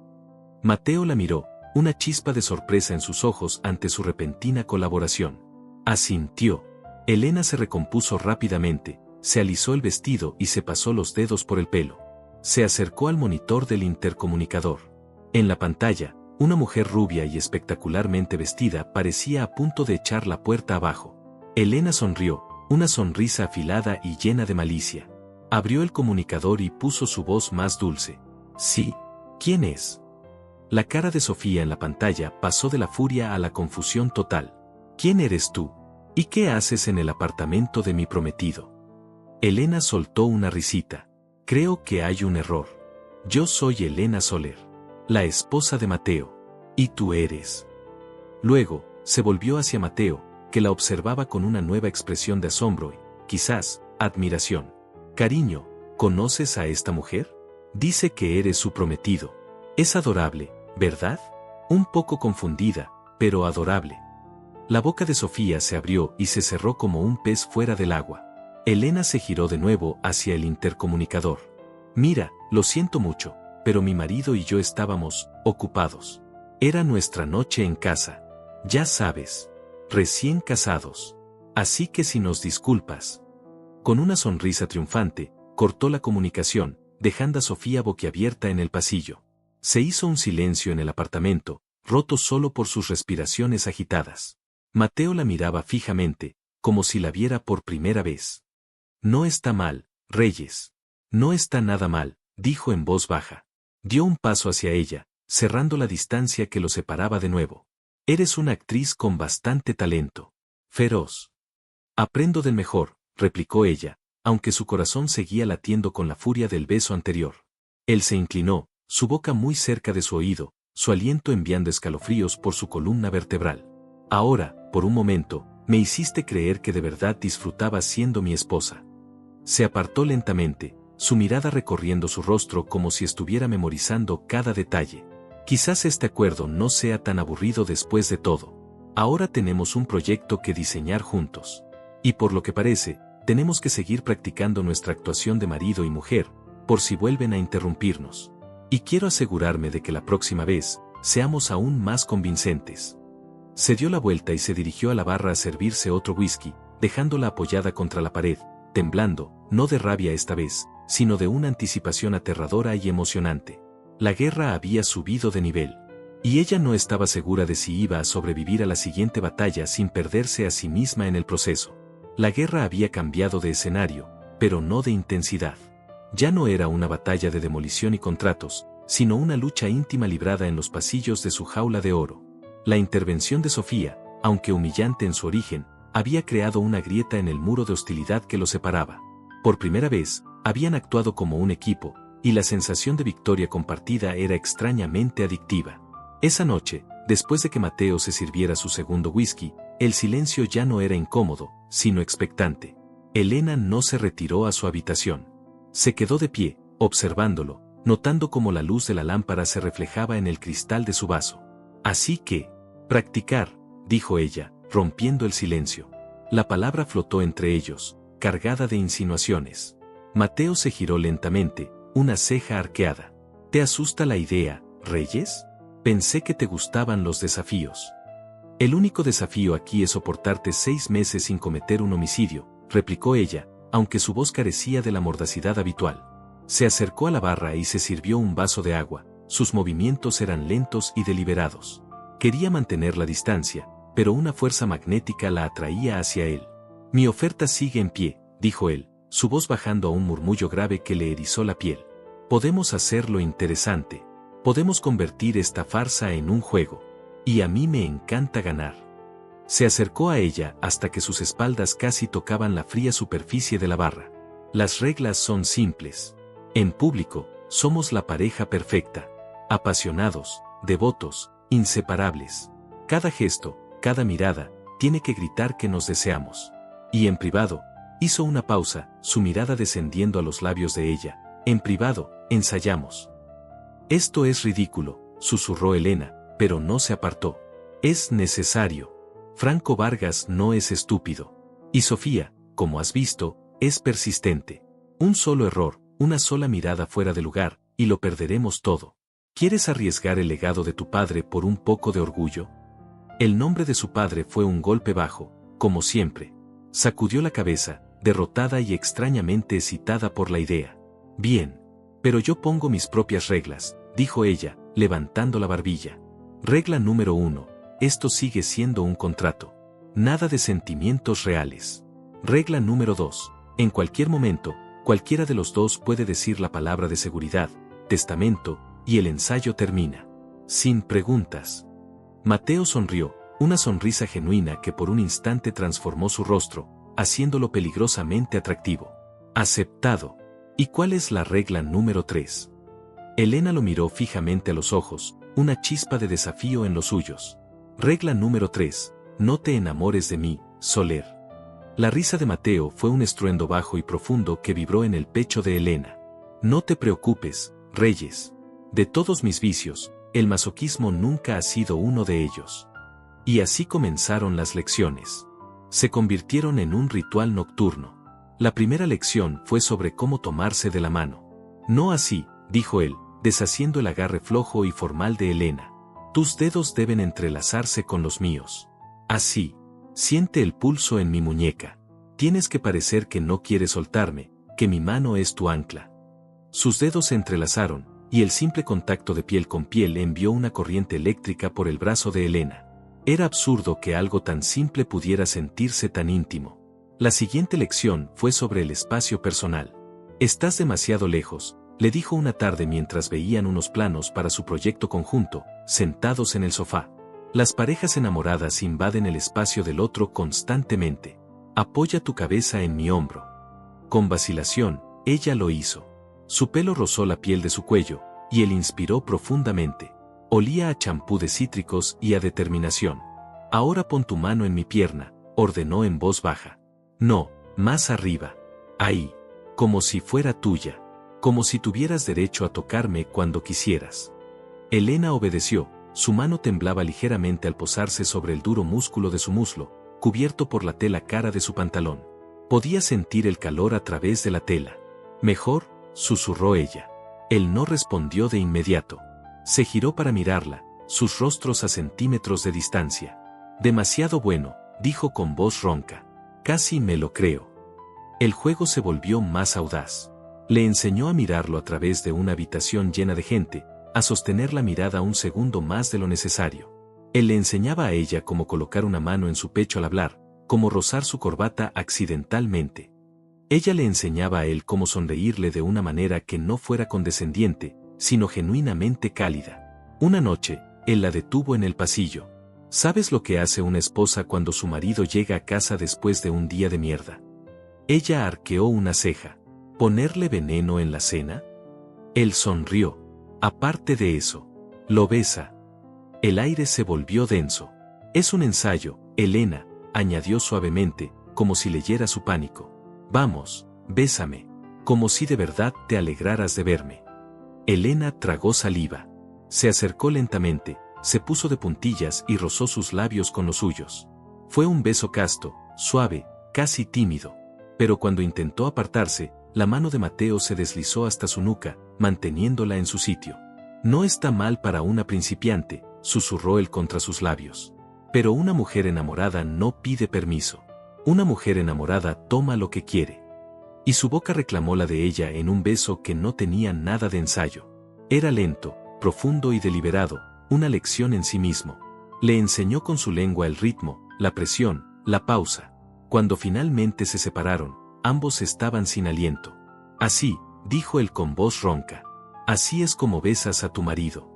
Mateo la miró, una chispa de sorpresa en sus ojos ante su repentina colaboración. Asintió. Elena se recompuso rápidamente, se alisó el vestido y se pasó los dedos por el pelo. Se acercó al monitor del intercomunicador. En la pantalla, una mujer rubia y espectacularmente vestida parecía a punto de echar la puerta abajo. Elena sonrió, una sonrisa afilada y llena de malicia. Abrió el comunicador y puso su voz más dulce. Sí, ¿quién es? La cara de Sofía en la pantalla pasó de la furia a la confusión total. ¿Quién eres tú? ¿Y qué haces en el apartamento de mi prometido? Elena soltó una risita. Creo que hay un error. Yo soy Elena Soler, la esposa de Mateo. ¿Y tú eres? Luego, se volvió hacia Mateo, que la observaba con una nueva expresión de asombro y, quizás, admiración. Cariño, ¿conoces a esta mujer? Dice que eres su prometido. Es adorable, ¿verdad? Un poco confundida, pero adorable. La boca de Sofía se abrió y se cerró como un pez fuera del agua. Elena se giró de nuevo hacia el intercomunicador. Mira, lo siento mucho, pero mi marido y yo estábamos ocupados. Era nuestra noche en casa. Ya sabes, recién casados. Así que si nos disculpas. Con una sonrisa triunfante, cortó la comunicación, dejando a Sofía boquiabierta en el pasillo. Se hizo un silencio en el apartamento, roto solo por sus respiraciones agitadas. Mateo la miraba fijamente, como si la viera por primera vez. No está mal, Reyes. No está nada mal, dijo en voz baja. Dio un paso hacia ella, cerrando la distancia que lo separaba de nuevo. Eres una actriz con bastante talento. Feroz. Aprendo del mejor, replicó ella, aunque su corazón seguía latiendo con la furia del beso anterior. Él se inclinó, su boca muy cerca de su oído, su aliento enviando escalofríos por su columna vertebral. Ahora, por un momento, Me hiciste creer que de verdad disfrutabas siendo mi esposa. Se apartó lentamente, su mirada recorriendo su rostro como si estuviera memorizando cada detalle. Quizás este acuerdo no sea tan aburrido después de todo. Ahora tenemos un proyecto que diseñar juntos. Y por lo que parece, tenemos que seguir practicando nuestra actuación de marido y mujer, por si vuelven a interrumpirnos. Y quiero asegurarme de que la próxima vez, seamos aún más convincentes. Se dio la vuelta y se dirigió a la barra a servirse otro whisky, dejándola apoyada contra la pared, temblando, no de rabia esta vez, sino de una anticipación aterradora y emocionante. La guerra había subido de nivel. Y ella no estaba segura de si iba a sobrevivir a la siguiente batalla sin perderse a sí misma en el proceso. La guerra había cambiado de escenario, pero no de intensidad. Ya no era una batalla de demolición y contratos, sino una lucha íntima librada en los pasillos de su jaula de oro. La intervención de Sofía, aunque humillante en su origen, había creado una grieta en el muro de hostilidad que los separaba. Por primera vez, habían actuado como un equipo, y la sensación de victoria compartida era extrañamente adictiva. Esa noche, después de que Mateo se sirviera su segundo whisky, el silencio ya no era incómodo, sino expectante. Elena no se retiró a su habitación. Se quedó de pie, observándolo, notando cómo la luz de la lámpara se reflejaba en el cristal de su vaso. Así que, practicar, dijo ella, rompiendo el silencio. La palabra flotó entre ellos, cargada de insinuaciones. Mateo se giró lentamente, una ceja arqueada. ¿Te asusta la idea, Reyes? Pensé que te gustaban los desafíos. El único desafío aquí es soportarte 6 meses sin cometer un homicidio, replicó ella, aunque su voz carecía de la mordacidad habitual. Se acercó a la barra y se sirvió un vaso de agua, sus movimientos eran lentos y deliberados. Quería mantener la distancia, pero una fuerza magnética la atraía hacia él. Mi oferta sigue en pie, dijo él, su voz bajando a un murmullo grave que le erizó la piel. Podemos hacerlo interesante. Podemos convertir esta farsa en un juego. Y a mí me encanta ganar. Se acercó a ella hasta que sus espaldas casi tocaban la fría superficie de la barra. Las reglas son simples. En público, somos la pareja perfecta. Apasionados, devotos, inseparables. Cada gesto, cada mirada, tiene que gritar que nos deseamos. Y en privado, hizo una pausa, su mirada descendiendo a los labios de ella. En privado, ensayamos. Esto es ridículo, susurró Elena, pero no se apartó. Es necesario. Franco Vargas no es estúpido. Y Sofía, como has visto, es persistente. Un solo error, una sola mirada fuera de lugar, y lo perderemos todo. ¿Quieres arriesgar el legado de tu padre por un poco de orgullo? El nombre de su padre fue un golpe bajo, como siempre. Sacudió la cabeza, derrotada y extrañamente excitada por la idea. Bien. Pero yo pongo mis propias reglas, dijo ella, levantando la barbilla. Regla número 1. Esto sigue siendo un contrato. Nada de sentimientos reales. Regla número 2. En cualquier momento, cualquiera de los dos puede decir la palabra de seguridad, testamento, y el ensayo termina. Sin preguntas. Mateo sonrió, una sonrisa genuina que por un instante transformó su rostro, haciéndolo peligrosamente atractivo. Aceptado. ¿Y cuál es la regla número 3? Elena lo miró fijamente a los ojos, una chispa de desafío en los suyos. Regla número 3. No te enamores de mí, Soler. La risa de Mateo fue un estruendo bajo y profundo que vibró en el pecho de Elena. No te preocupes, Reyes. De todos mis vicios, el masoquismo nunca ha sido uno de ellos. Y así comenzaron las lecciones. Se convirtieron en un ritual nocturno. La primera lección fue sobre cómo tomarse de la mano. No así, dijo él, deshaciendo el agarre flojo y formal de Elena. Tus dedos deben entrelazarse con los míos. Así. Siente el pulso en mi muñeca. Tienes que parecer que no quieres soltarme, que mi mano es tu ancla. Sus dedos se entrelazaron, y el simple contacto de piel con piel envió una corriente eléctrica por el brazo de Elena. Era absurdo que algo tan simple pudiera sentirse tan íntimo. La siguiente lección fue sobre el espacio personal. Estás demasiado lejos, le dijo una tarde mientras veían unos planos para su proyecto conjunto, sentados en el sofá. Las parejas enamoradas invaden el espacio del otro constantemente. Apoya tu cabeza en mi hombro. Con vacilación, ella lo hizo. Su pelo rozó la piel de su cuello, y él inspiró profundamente. Olía a champú de cítricos y a determinación. Ahora pon tu mano en mi pierna, ordenó en voz baja. No, más arriba. Ahí. Como si fuera tuya. Como si tuvieras derecho a tocarme cuando quisieras. Elena obedeció, su mano temblaba ligeramente al posarse sobre el duro músculo de su muslo, cubierto por la tela cara de su pantalón. Podía sentir el calor a través de la tela. Mejor, susurró ella. Él no respondió de inmediato. Se giró para mirarla, sus rostros a centímetros de distancia. Demasiado bueno, dijo con voz ronca. Casi me lo creo. El juego se volvió más audaz. Le enseñó a mirarlo a través de una habitación llena de gente, a sostener la mirada un segundo más de lo necesario. Él le enseñaba a ella cómo colocar una mano en su pecho al hablar, cómo rozar su corbata accidentalmente. Ella le enseñaba a él cómo sonreírle de una manera que no fuera condescendiente, sino genuinamente cálida. Una noche, él la detuvo en el pasillo. ¿Sabes lo que hace una esposa cuando su marido llega a casa después de un día de mierda? Ella arqueó una ceja. ¿Ponerle veneno en la cena? Él sonrió. Aparte de eso, lo besa. El aire se volvió denso. Es un ensayo, Elena, añadió suavemente, como si leyera su pánico. Vamos, bésame, como si de verdad te alegraras de verme. Elena tragó saliva. Se acercó lentamente, se puso de puntillas y rozó sus labios con los suyos. Fue un beso casto, suave, casi tímido. Pero cuando intentó apartarse, la mano de Mateo se deslizó hasta su nuca, manteniéndola en su sitio. No está mal para una principiante, susurró él contra sus labios. Pero una mujer enamorada no pide permiso. Una mujer enamorada toma lo que quiere. Y su boca reclamó la de ella en un beso que no tenía nada de ensayo. Era lento, profundo y deliberado, una lección en sí mismo. Le enseñó con su lengua el ritmo, la presión, la pausa. Cuando finalmente se separaron, ambos estaban sin aliento. Así, dijo él con voz ronca. Así es como besas a tu marido.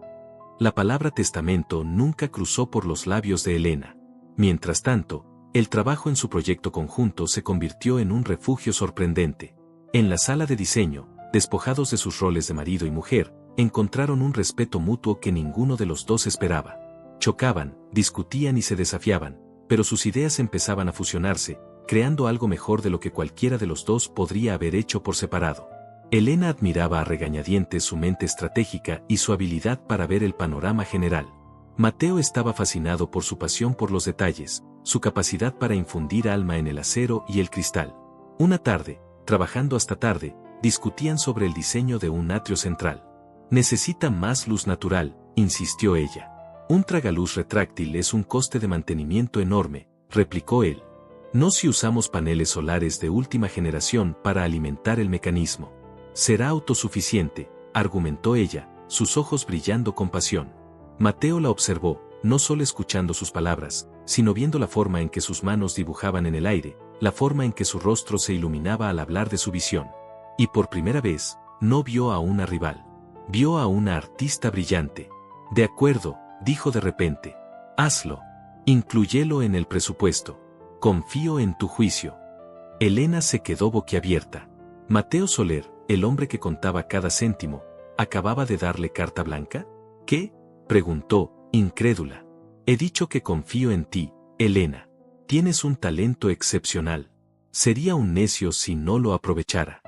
La palabra testamento nunca cruzó por los labios de Elena. Mientras tanto, el trabajo en su proyecto conjunto se convirtió en un refugio sorprendente. En la sala de diseño, despojados de sus roles de marido y mujer, encontraron un respeto mutuo que ninguno de los dos esperaba. Chocaban, discutían y se desafiaban, pero sus ideas empezaban a fusionarse, creando algo mejor de lo que cualquiera de los dos podría haber hecho por separado. Elena admiraba a regañadientes su mente estratégica y su habilidad para ver el panorama general. Mateo estaba fascinado por su pasión por los detalles, su capacidad para infundir alma en el acero y el cristal. Una tarde, trabajando hasta tarde, discutían sobre el diseño de un atrio central. Necesita más luz natural, insistió ella. Un tragaluz retráctil es un coste de mantenimiento enorme, replicó él. No si usamos paneles solares de última generación para alimentar el mecanismo. Será autosuficiente, argumentó ella, sus ojos brillando con pasión. Mateo la observó, no solo escuchando sus palabras, sino viendo la forma en que sus manos dibujaban en el aire, la forma en que su rostro se iluminaba al hablar de su visión. Y por primera vez, no vio a una rival. Vio a una artista brillante. De acuerdo, dijo de repente. Hazlo. Inclúyelo en el presupuesto. Confío en tu juicio. Elena se quedó boquiabierta. Mateo Soler, el hombre que contaba cada céntimo, ¿acababa de darle carta blanca? ¿Qué? Preguntó, incrédula. He dicho que confío en ti, Elena. Tienes un talento excepcional. Sería un necio si no lo aprovechara.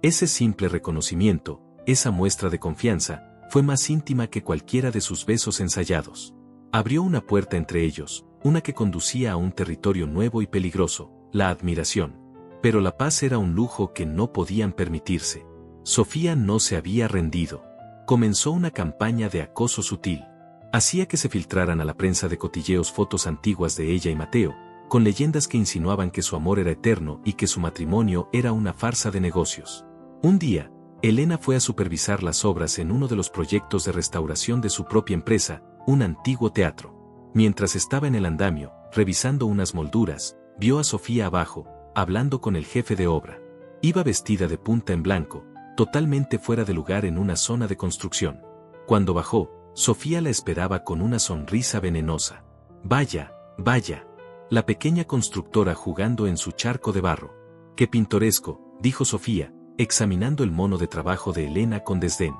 Ese simple reconocimiento, esa muestra de confianza, fue más íntima que cualquiera de sus besos ensayados. Abrió una puerta entre ellos, una que conducía a un territorio nuevo y peligroso, la admiración. Pero la paz era un lujo que no podían permitirse. Sofía no se había rendido. Comenzó una campaña de acoso sutil. Hacía que se filtraran a la prensa de cotilleos fotos antiguas de ella y Mateo, con leyendas que insinuaban que su amor era eterno y que su matrimonio era una farsa de negocios. Un día, Elena fue a supervisar las obras en uno de los proyectos de restauración de su propia empresa, un antiguo teatro. Mientras estaba en el andamio, revisando unas molduras, vio a Sofía abajo, hablando con el jefe de obra. Iba vestida de punta en blanco, totalmente fuera de lugar en una zona de construcción. Cuando bajó, Sofía la esperaba con una sonrisa venenosa. Vaya, vaya. La pequeña constructora jugando en su charco de barro. Qué pintoresco, dijo Sofía, examinando el mono de trabajo de Elena con desdén.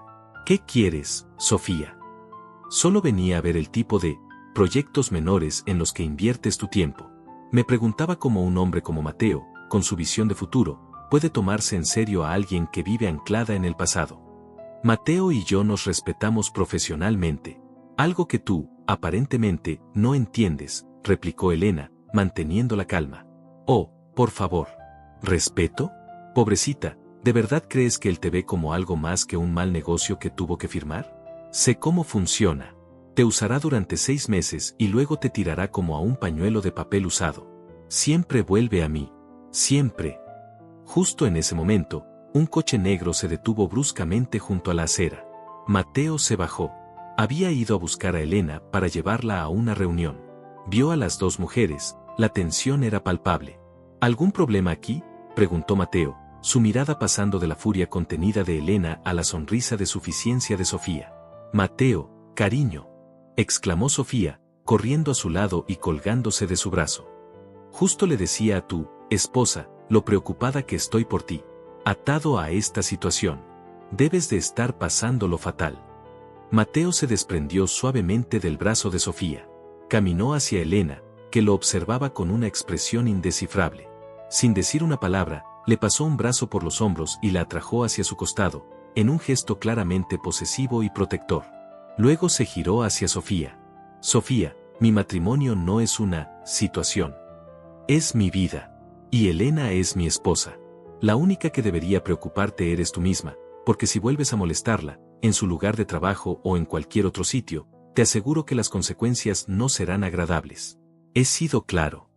¿Qué quieres, Sofía? Solo venía a ver el tipo de proyectos menores en los que inviertes tu tiempo. Me preguntaba cómo un hombre como Mateo, con su visión de futuro, puede tomarse en serio a alguien que vive anclada en el pasado. Mateo y yo nos respetamos profesionalmente. Algo que tú, aparentemente, no entiendes, replicó Elena, manteniendo la calma. Oh, por favor. ¿Respeto? Pobrecita, ¿de verdad crees que él te ve como algo más que un mal negocio que tuvo que firmar? Sé cómo funciona. Te usará durante 6 meses y luego te tirará como a un pañuelo de papel usado. Siempre vuelve a mí. Siempre. Justo en ese momento, un coche negro se detuvo bruscamente junto a la acera. Mateo se bajó. Había ido a buscar a Elena para llevarla a una reunión. Vio a las dos mujeres, la tensión era palpable. ¿Algún problema aquí?, preguntó Mateo, su mirada pasando de la furia contenida de Elena a la sonrisa de suficiencia de Sofía. Mateo, cariño, exclamó Sofía, corriendo a su lado y colgándose de su brazo. Justo le decía a tu esposa lo preocupada que estoy por ti. Atado a esta situación. Debes de estar pasándolo fatal. Mateo se desprendió suavemente del brazo de Sofía. Caminó hacia Elena, que lo observaba con una expresión indescifrable. Sin decir una palabra, le pasó un brazo por los hombros y la atrajo hacia su costado, en un gesto claramente posesivo y protector. Luego se giró hacia Sofía. Sofía, mi matrimonio no es una situación. Es mi vida. Y Elena es mi esposa. La única que debería preocuparte eres tú misma, porque si vuelves a molestarla, en su lugar de trabajo o en cualquier otro sitio, te aseguro que las consecuencias no serán agradables. He sido claro.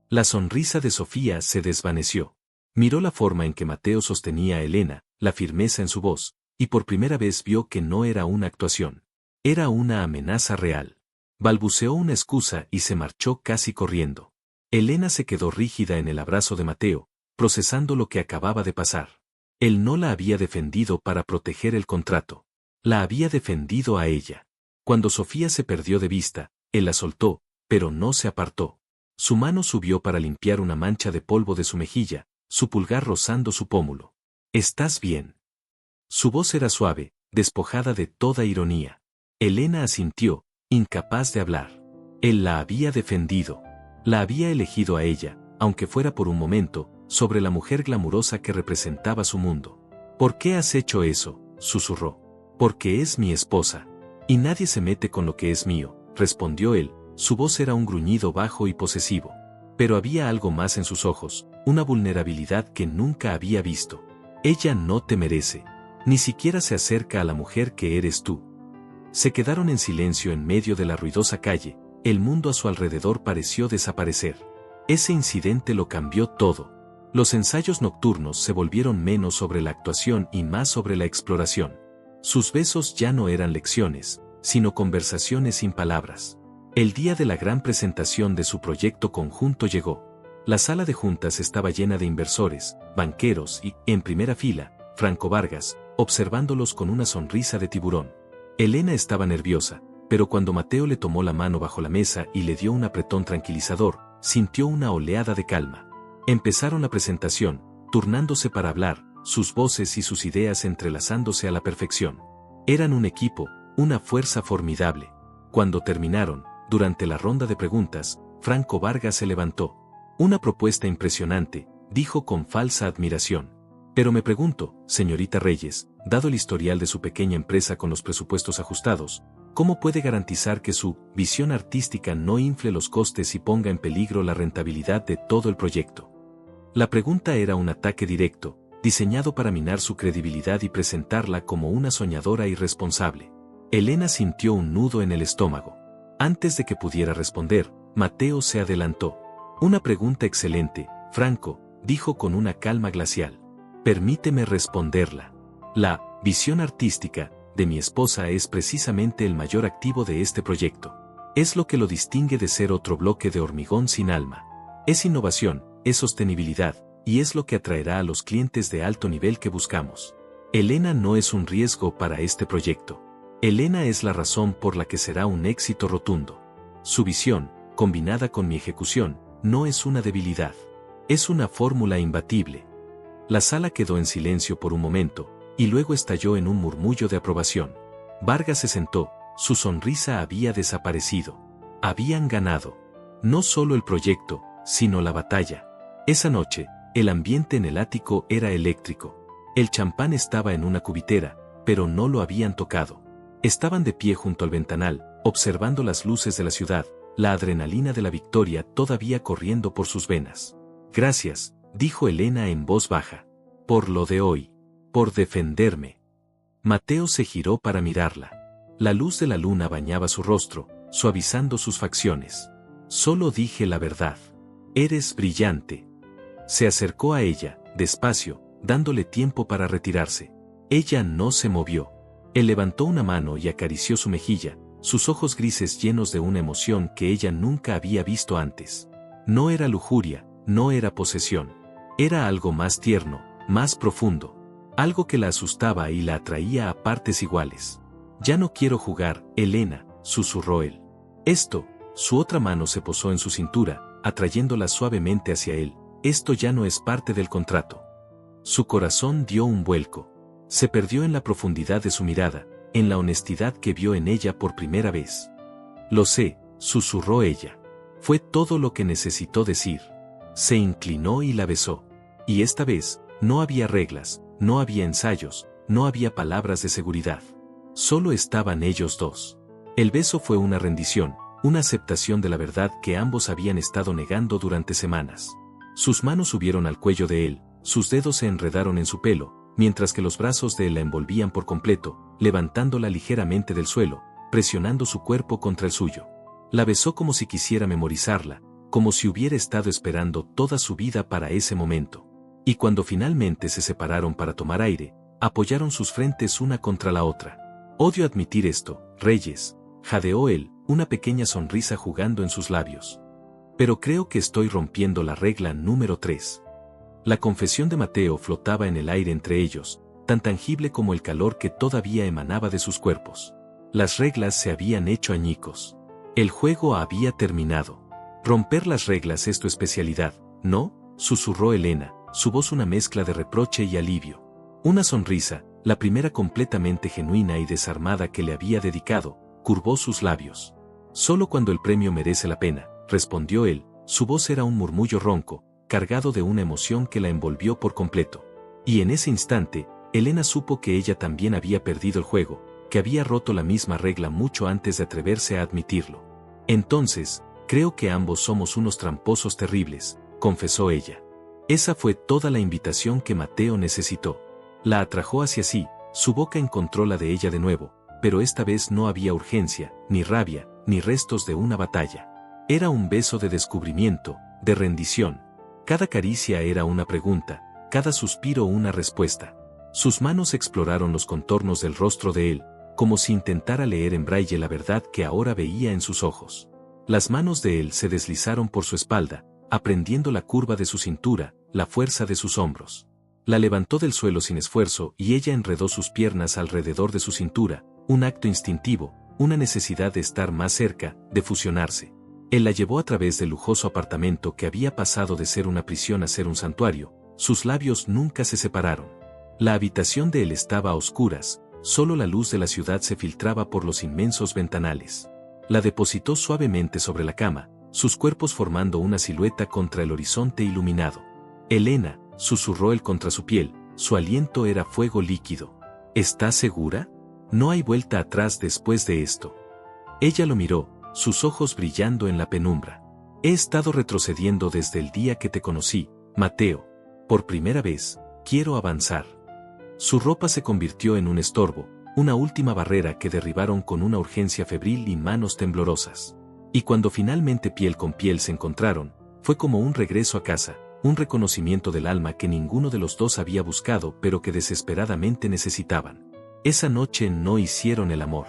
La sonrisa de Sofía se desvaneció. Miró la forma en que Mateo sostenía a Elena, la firmeza en su voz, y por primera vez vio que no era una actuación. Era una amenaza real. Balbuceó una excusa y se marchó casi corriendo. Elena se quedó rígida en el abrazo de Mateo, procesando lo que acababa de pasar. Él no la había defendido para proteger el contrato. La había defendido a ella. Cuando Sofía se perdió de vista, él la soltó, pero no se apartó. Su mano subió para limpiar una mancha de polvo de su mejilla, su pulgar rozando su pómulo. ¿Estás bien? Su voz era suave, despojada de toda ironía. Elena asintió, incapaz de hablar. Él la había defendido. La había elegido a ella, aunque fuera por un momento, sobre la mujer glamurosa que representaba su mundo. ¿Por qué has hecho eso?, susurró. Porque es mi esposa. Y nadie se mete con lo que es mío, respondió él, su voz era un gruñido bajo y posesivo. Pero había algo más en sus ojos, una vulnerabilidad que nunca había visto. Ella no te merece. Ni siquiera se acerca a la mujer que eres tú. Se quedaron en silencio en medio de la ruidosa calle. El mundo a su alrededor pareció desaparecer. Ese incidente lo cambió todo. Los ensayos nocturnos se volvieron menos sobre la actuación y más sobre la exploración. Sus besos ya no eran lecciones, sino conversaciones sin palabras. El día de la gran presentación de su proyecto conjunto llegó. La sala de juntas estaba llena de inversores, banqueros y, en primera fila, Franco Vargas, observándolos con una sonrisa de tiburón. Elena estaba nerviosa, pero cuando Mateo le tomó la mano bajo la mesa y le dio un apretón tranquilizador, sintió una oleada de calma. Empezaron la presentación, turnándose para hablar, sus voces y sus ideas entrelazándose a la perfección. Eran un equipo, una fuerza formidable. Cuando terminaron, durante la ronda de preguntas, Franco Vargas se levantó. Una propuesta impresionante, dijo con falsa admiración. Pero me pregunto, señorita Reyes, dado el historial de su pequeña empresa con los presupuestos ajustados, ¿cómo puede garantizar que su visión artística no infle los costes y ponga en peligro la rentabilidad de todo el proyecto? La pregunta era un ataque directo, diseñado para minar su credibilidad y presentarla como una soñadora irresponsable. Elena sintió un nudo en el estómago. Antes de que pudiera responder, Mateo se adelantó. Una pregunta excelente, Franco, dijo con una calma glacial. Permíteme responderla. La visión artística de mi esposa es precisamente el mayor activo de este proyecto. Es lo que lo distingue de ser otro bloque de hormigón sin alma. Es innovación, es sostenibilidad, y es lo que atraerá a los clientes de alto nivel que buscamos. Elena no es un riesgo para este proyecto. Elena es la razón por la que será un éxito rotundo. Su visión, combinada con mi ejecución, no es una debilidad. Es una fórmula imbatible. La sala quedó en silencio por un momento, y luego estalló en un murmullo de aprobación. Vargas se sentó, su sonrisa había desaparecido. Habían ganado. No solo el proyecto, sino la batalla. Esa noche, el ambiente en el ático era eléctrico. El champán estaba en una cubitera, pero no lo habían tocado. Estaban de pie junto al ventanal, observando las luces de la ciudad, la adrenalina de la victoria todavía corriendo por sus venas. Gracias, dijo Elena en voz baja. Por lo de hoy. Por defenderme. Mateo se giró para mirarla. La luz de la luna bañaba su rostro, suavizando sus facciones. Solo dije la verdad. Eres brillante. Se acercó a ella, despacio, dándole tiempo para retirarse. Ella no se movió. Él levantó una mano y acarició su mejilla, sus ojos grises llenos de una emoción que ella nunca había visto antes. No era lujuria, no era posesión. Era algo más tierno, más profundo. Algo que la asustaba y la atraía a partes iguales. Ya no quiero jugar, Elena, susurró él. Su otra mano se posó en su cintura, atrayéndola suavemente hacia él. Esto ya no es parte del contrato. Su corazón dio un vuelco. Se perdió en la profundidad de su mirada, en la honestidad que vio en ella por primera vez. Lo sé, susurró ella. Fue todo lo que necesitó decir. Se inclinó y la besó. Y esta vez, no había reglas, no había ensayos, no había palabras de seguridad. Solo estaban ellos dos. El beso fue una rendición, una aceptación de la verdad que ambos habían estado negando durante semanas. Sus manos subieron al cuello de él, sus dedos se enredaron en su pelo, mientras que los brazos de él la envolvían por completo, levantándola ligeramente del suelo, presionando su cuerpo contra el suyo. La besó como si quisiera memorizarla, como si hubiera estado esperando toda su vida para ese momento. Y cuando finalmente se separaron para tomar aire, apoyaron sus frentes una contra la otra. Odio admitir esto, Reyes, jadeó él, una pequeña sonrisa jugando en sus labios. Pero creo que estoy rompiendo la regla número 3. La confesión de Mateo flotaba en el aire entre ellos, tan tangible como el calor que todavía emanaba de sus cuerpos. Las reglas se habían hecho añicos. El juego había terminado. Romper las reglas es tu especialidad, ¿no? Susurró Elena, su voz una mezcla de reproche y alivio. Una sonrisa, la primera completamente genuina y desarmada que le había dedicado, curvó sus labios. Solo cuando el premio merece la pena, respondió él, su voz era un murmullo ronco, cargado de una emoción que la envolvió por completo. Y en ese instante, Elena supo que ella también había perdido el juego, que había roto la misma regla mucho antes de atreverse a admitirlo. Entonces, creo que ambos somos unos tramposos terribles, confesó ella. Esa fue toda la invitación que Mateo necesitó. La atrajo hacia sí, su boca encontró la de ella de nuevo, pero esta vez no había urgencia, ni rabia, ni restos de una batalla. Era un beso de descubrimiento, de rendición. Cada caricia era una pregunta, cada suspiro una respuesta. Sus manos exploraron los contornos del rostro de él, como si intentara leer en braille la verdad que ahora veía en sus ojos. Las manos de él se deslizaron por su espalda, aprendiendo la curva de su cintura, la fuerza de sus hombros. La levantó del suelo sin esfuerzo y ella enredó sus piernas alrededor de su cintura, un acto instintivo, una necesidad de estar más cerca, de fusionarse. Él la llevó a través del lujoso apartamento que había pasado de ser una prisión a ser un santuario, sus labios nunca se separaron. La habitación de él estaba a oscuras, solo la luz de la ciudad se filtraba por los inmensos ventanales. La depositó suavemente sobre la cama, sus cuerpos formando una silueta contra el horizonte iluminado. Elena, susurró él contra su piel, su aliento era fuego líquido. ¿Estás segura? No hay vuelta atrás después de esto. Ella lo miró, sus ojos brillando en la penumbra. He estado retrocediendo desde el día que te conocí, Mateo. Por primera vez, quiero avanzar. Su ropa se convirtió en un estorbo, una última barrera que derribaron con una urgencia febril y manos temblorosas. Y cuando finalmente piel con piel se encontraron, fue como un regreso a casa, un reconocimiento del alma que ninguno de los dos había buscado pero que desesperadamente necesitaban. Esa noche no hicieron el amor.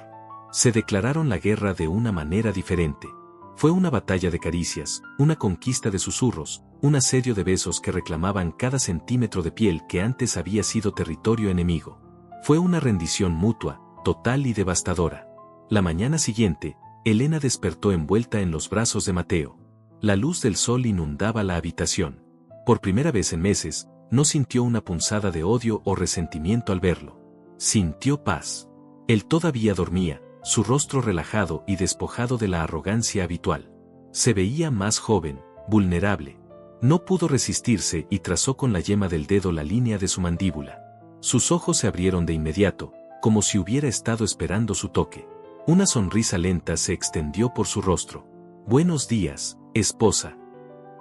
Se declararon la guerra de una manera diferente. Fue una batalla de caricias, una conquista de susurros, un asedio de besos que reclamaban cada centímetro de piel que antes había sido territorio enemigo. Fue una rendición mutua, total y devastadora. La mañana siguiente, Elena despertó envuelta en los brazos de Mateo. La luz del sol inundaba la habitación. Por primera vez en meses, no sintió una punzada de odio o resentimiento al verlo. Sintió paz. Él todavía dormía, su rostro relajado y despojado de la arrogancia habitual. Se veía más joven, vulnerable. No pudo resistirse y trazó con la yema del dedo la línea de su mandíbula. Sus ojos se abrieron de inmediato, como si hubiera estado esperando su toque. Una sonrisa lenta se extendió por su rostro. «Buenos días, esposa».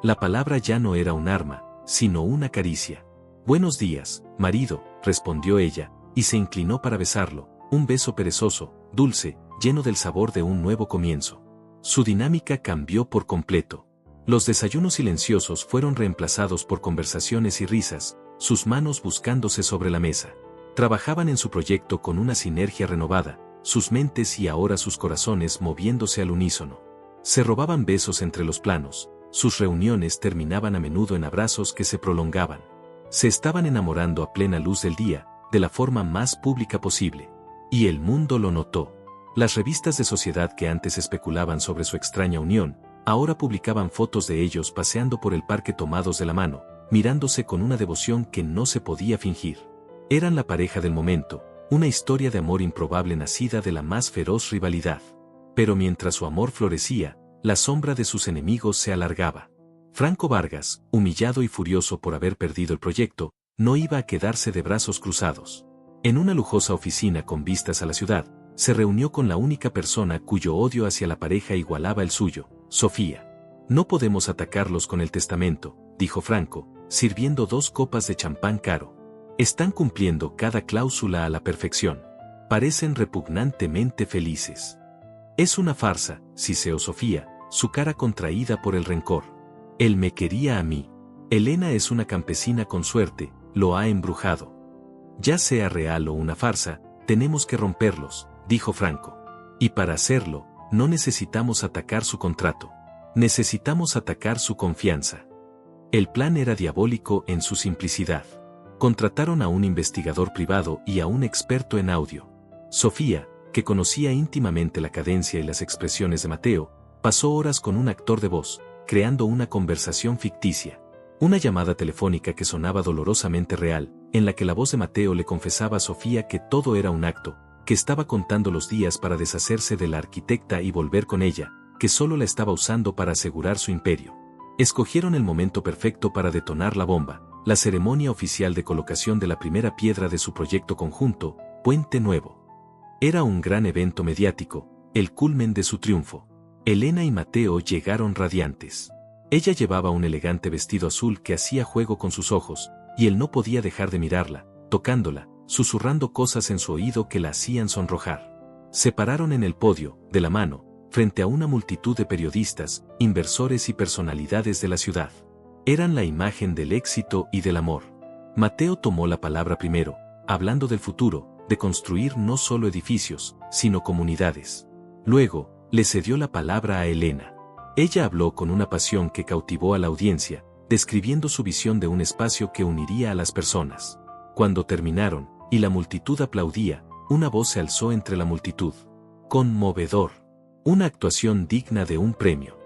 La palabra ya no era un arma, sino una caricia. «Buenos días, marido», respondió ella, y se inclinó para besarlo, un beso perezoso, dulce, lleno del sabor de un nuevo comienzo. Su dinámica cambió por completo. Los desayunos silenciosos fueron reemplazados por conversaciones y risas, sus manos buscándose sobre la mesa. Trabajaban en su proyecto con una sinergia renovada, sus mentes y ahora sus corazones moviéndose al unísono. Se robaban besos entre los planos, sus reuniones terminaban a menudo en abrazos que se prolongaban. Se estaban enamorando a plena luz del día, de la forma más pública posible. Y el mundo lo notó. Las revistas de sociedad que antes especulaban sobre su extraña unión, ahora publicaban fotos de ellos paseando por el parque tomados de la mano, mirándose con una devoción que no se podía fingir. Eran la pareja del momento, una historia de amor improbable nacida de la más feroz rivalidad. Pero mientras su amor florecía, la sombra de sus enemigos se alargaba. Franco Vargas, humillado y furioso por haber perdido el proyecto, no iba a quedarse de brazos cruzados. En una lujosa oficina con vistas a la ciudad, se reunió con la única persona cuyo odio hacia la pareja igualaba el suyo, Sofía. «No podemos atacarlos con el testamento», dijo Franco, sirviendo 2 copas de champán caro. «Están cumpliendo cada cláusula a la perfección. Parecen repugnantemente felices». «Es una farsa», siseó Sofía, su cara contraída por el rencor. «Él me quería a mí. Elena es una campesina con suerte, lo ha embrujado. Ya sea real o una farsa, tenemos que romperlos», dijo Franco. «Y para hacerlo, no necesitamos atacar su contrato. Necesitamos atacar su confianza». El plan era diabólico en su simplicidad. Contrataron a un investigador privado y a un experto en audio. Sofía, que conocía íntimamente la cadencia y las expresiones de Mateo, pasó horas con un actor de voz, creando una conversación ficticia. Una llamada telefónica que sonaba dolorosamente real, en la que la voz de Mateo le confesaba a Sofía que todo era un acto, que estaba contando los días para deshacerse de la arquitecta y volver con ella, que solo la estaba usando para asegurar su imperio. Escogieron el momento perfecto para detonar la bomba, la ceremonia oficial de colocación de la primera piedra de su proyecto conjunto, Puente Nuevo. Era un gran evento mediático, el culmen de su triunfo. Elena y Mateo llegaron radiantes. Ella llevaba un elegante vestido azul que hacía juego con sus ojos, y él no podía dejar de mirarla, tocándola, susurrando cosas en su oído que la hacían sonrojar. Se pararon en el podio, de la mano, frente a una multitud de periodistas, inversores y personalidades de la ciudad. Eran la imagen del éxito y del amor. Mateo tomó la palabra primero, hablando del futuro, de construir no solo edificios, sino comunidades. Luego, le cedió la palabra a Elena. Ella habló con una pasión que cautivó a la audiencia, describiendo su visión de un espacio que uniría a las personas. Cuando terminaron, y la multitud aplaudía, una voz se alzó entre la multitud. «Conmovedor. Una actuación digna de un premio».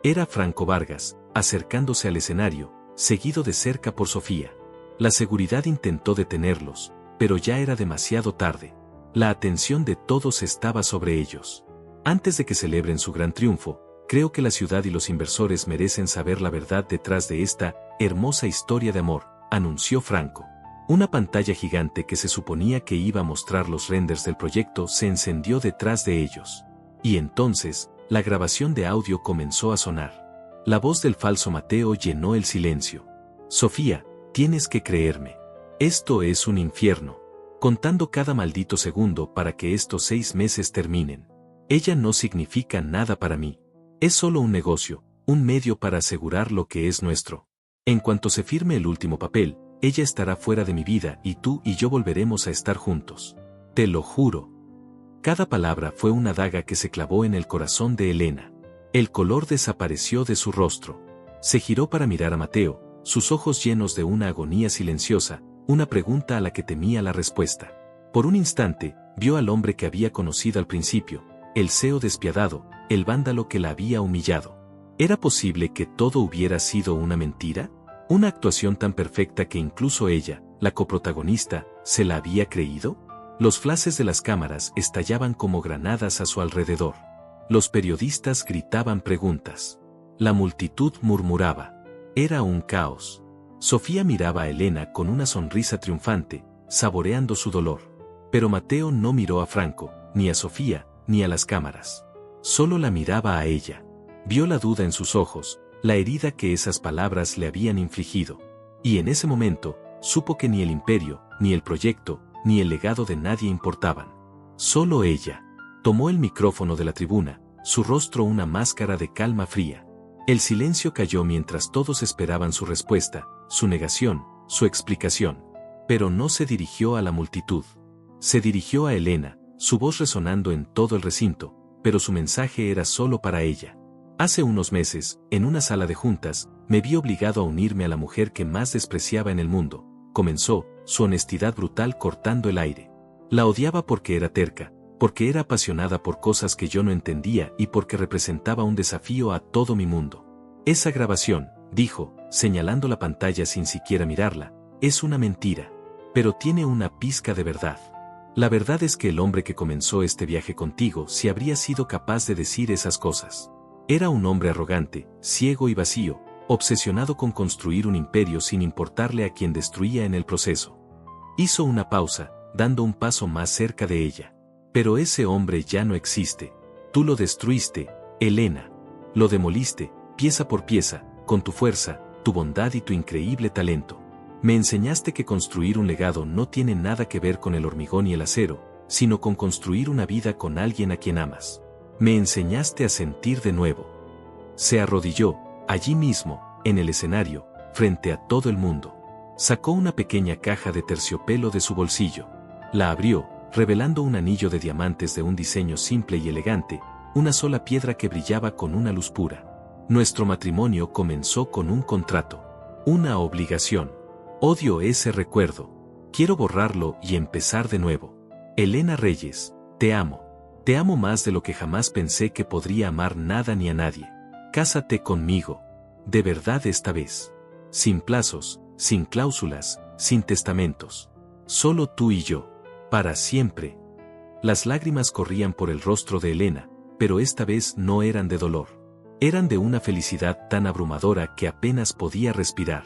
Era Franco Vargas, acercándose al escenario, seguido de cerca por Sofía. La seguridad intentó detenerlos, pero ya era demasiado tarde. La atención de todos estaba sobre ellos. «Antes de que celebren su gran triunfo, creo que la ciudad y los inversores merecen saber la verdad detrás de esta hermosa historia de amor», anunció Franco. Una pantalla gigante que se suponía que iba a mostrar los renders del proyecto se encendió detrás de ellos. Y entonces, la grabación de audio comenzó a sonar. La voz del falso Mateo llenó el silencio. «Sofía, tienes que creerme. Esto es un infierno. Contando cada maldito segundo para que estos 6 meses terminen. Ella no significa nada para mí. Es solo un negocio, un medio para asegurar lo que es nuestro. En cuanto se firme el último papel, ella estará fuera de mi vida y tú y yo volveremos a estar juntos. Te lo juro». Cada palabra fue una daga que se clavó en el corazón de Elena. El color desapareció de su rostro. Se giró para mirar a Mateo, sus ojos llenos de una agonía silenciosa, una pregunta a la que temía la respuesta. Por un instante, vio al hombre que había conocido al principio, el CEO despiadado, el vándalo que la había humillado. ¿Era posible que todo hubiera sido una mentira? ¿Una actuación tan perfecta que incluso ella, la coprotagonista, se la había creído? Los flashes de las cámaras estallaban como granadas a su alrededor. Los periodistas gritaban preguntas. La multitud murmuraba. Era un caos. Sofía miraba a Elena con una sonrisa triunfante, saboreando su dolor. Pero Mateo no miró a Franco, ni a Sofía, ni a las cámaras. Solo la miraba a ella. Vio la duda en sus ojos, la herida que esas palabras le habían infligido. Y en ese momento, supo que ni el imperio, ni el proyecto, ni el legado de nadie importaban. Solo ella. Tomó el micrófono de la tribuna, su rostro una máscara de calma fría. El silencio cayó mientras todos esperaban su respuesta, su negación, su explicación. Pero no se dirigió a la multitud. Se dirigió a Elena, su voz resonando en todo el recinto, pero su mensaje era solo para ella. Hace unos meses, en una sala de juntas, me vi obligado a unirme a la mujer que más despreciaba en el mundo. Comenzó, su honestidad brutal cortando el aire. La odiaba porque era terca, porque era apasionada por cosas que yo no entendía y porque representaba un desafío a todo mi mundo. Esa grabación, dijo, señalando la pantalla sin siquiera mirarla, es una mentira. Pero tiene una pizca de verdad. La verdad es que el hombre que comenzó este viaje contigo sí habría sido capaz de decir esas cosas. Era un hombre arrogante, ciego y vacío, obsesionado con construir un imperio sin importarle a quien destruía en el proceso. Hizo una pausa, dando un paso más cerca de ella. Pero ese hombre ya no existe. Tú lo destruiste, Elena. Lo demoliste, pieza por pieza, con tu fuerza, tu bondad y tu increíble talento. Me enseñaste que construir un legado no tiene nada que ver con el hormigón y el acero, sino con construir una vida con alguien a quien amas. Me enseñaste a sentir de nuevo. Se arrodilló, allí mismo, en el escenario, frente a todo el mundo. Sacó una pequeña caja de terciopelo de su bolsillo. La abrió, revelando un anillo de diamantes de un diseño simple y elegante, una sola piedra que brillaba con una luz pura. Nuestro matrimonio comenzó con un contrato. Una obligación. Odio ese recuerdo. Quiero borrarlo y empezar de nuevo. Elena Reyes, te amo. Te amo más de lo que jamás pensé que podría amar nada ni a nadie. Cásate conmigo. De verdad esta vez. Sin plazos, sin cláusulas, sin testamentos. Solo tú y yo. Para siempre. Las lágrimas corrían por el rostro de Elena, pero esta vez no eran de dolor. Eran de una felicidad tan abrumadora que apenas podía respirar.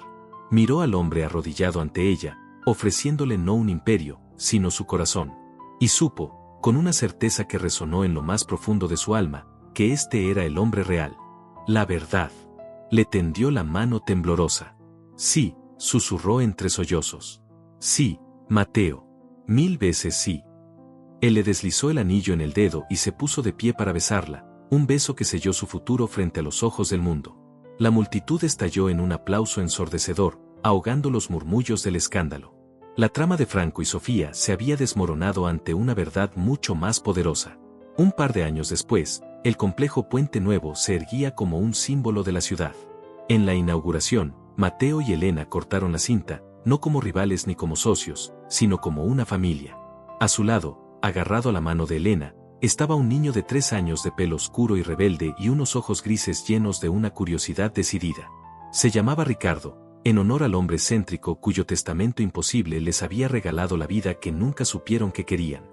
Miró al hombre arrodillado ante ella, ofreciéndole no un imperio, sino su corazón. Y supo, con una certeza que resonó en lo más profundo de su alma, que este era el hombre real. La verdad. Le tendió la mano temblorosa. Sí, susurró entre sollozos. Sí, Mateo. 1000 veces sí. Él le deslizó el anillo en el dedo y se puso de pie para besarla, un beso que selló su futuro frente a los ojos del mundo. La multitud estalló en un aplauso ensordecedor, ahogando los murmullos del escándalo. La trama de Franco y Sofía se había desmoronado ante una verdad mucho más poderosa. Un par de años después, el complejo Puente Nuevo se erguía como un símbolo de la ciudad. En la inauguración, Mateo y Elena cortaron la cinta, no como rivales ni como socios, sino como una familia. A su lado, agarrado a la mano de Elena, estaba un niño de 3 años de pelo oscuro y rebelde y unos ojos grises llenos de una curiosidad decidida. Se llamaba Ricardo, en honor al hombre excéntrico cuyo testamento imposible les había regalado la vida que nunca supieron que querían.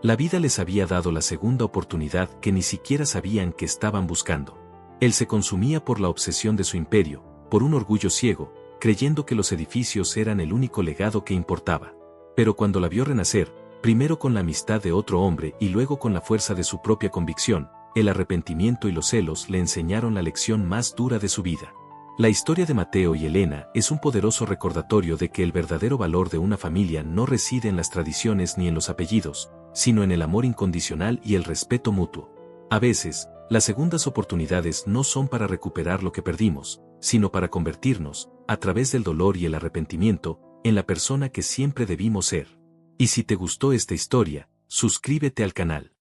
La vida les había dado la segunda oportunidad que ni siquiera sabían que estaban buscando. Él se consumía por la obsesión de su imperio, por un orgullo ciego, creyendo que los edificios eran el único legado que importaba. Pero cuando la vio renacer, primero con la amistad de otro hombre y luego con la fuerza de su propia convicción, el arrepentimiento y los celos le enseñaron la lección más dura de su vida. La historia de Mateo y Elena es un poderoso recordatorio de que el verdadero valor de una familia no reside en las tradiciones ni en los apellidos, sino en el amor incondicional y el respeto mutuo. A veces, las segundas oportunidades no son para recuperar lo que perdimos, sino para convertirnos, a través del dolor y el arrepentimiento, en la persona que siempre debimos ser. Y si te gustó esta historia, suscríbete al canal.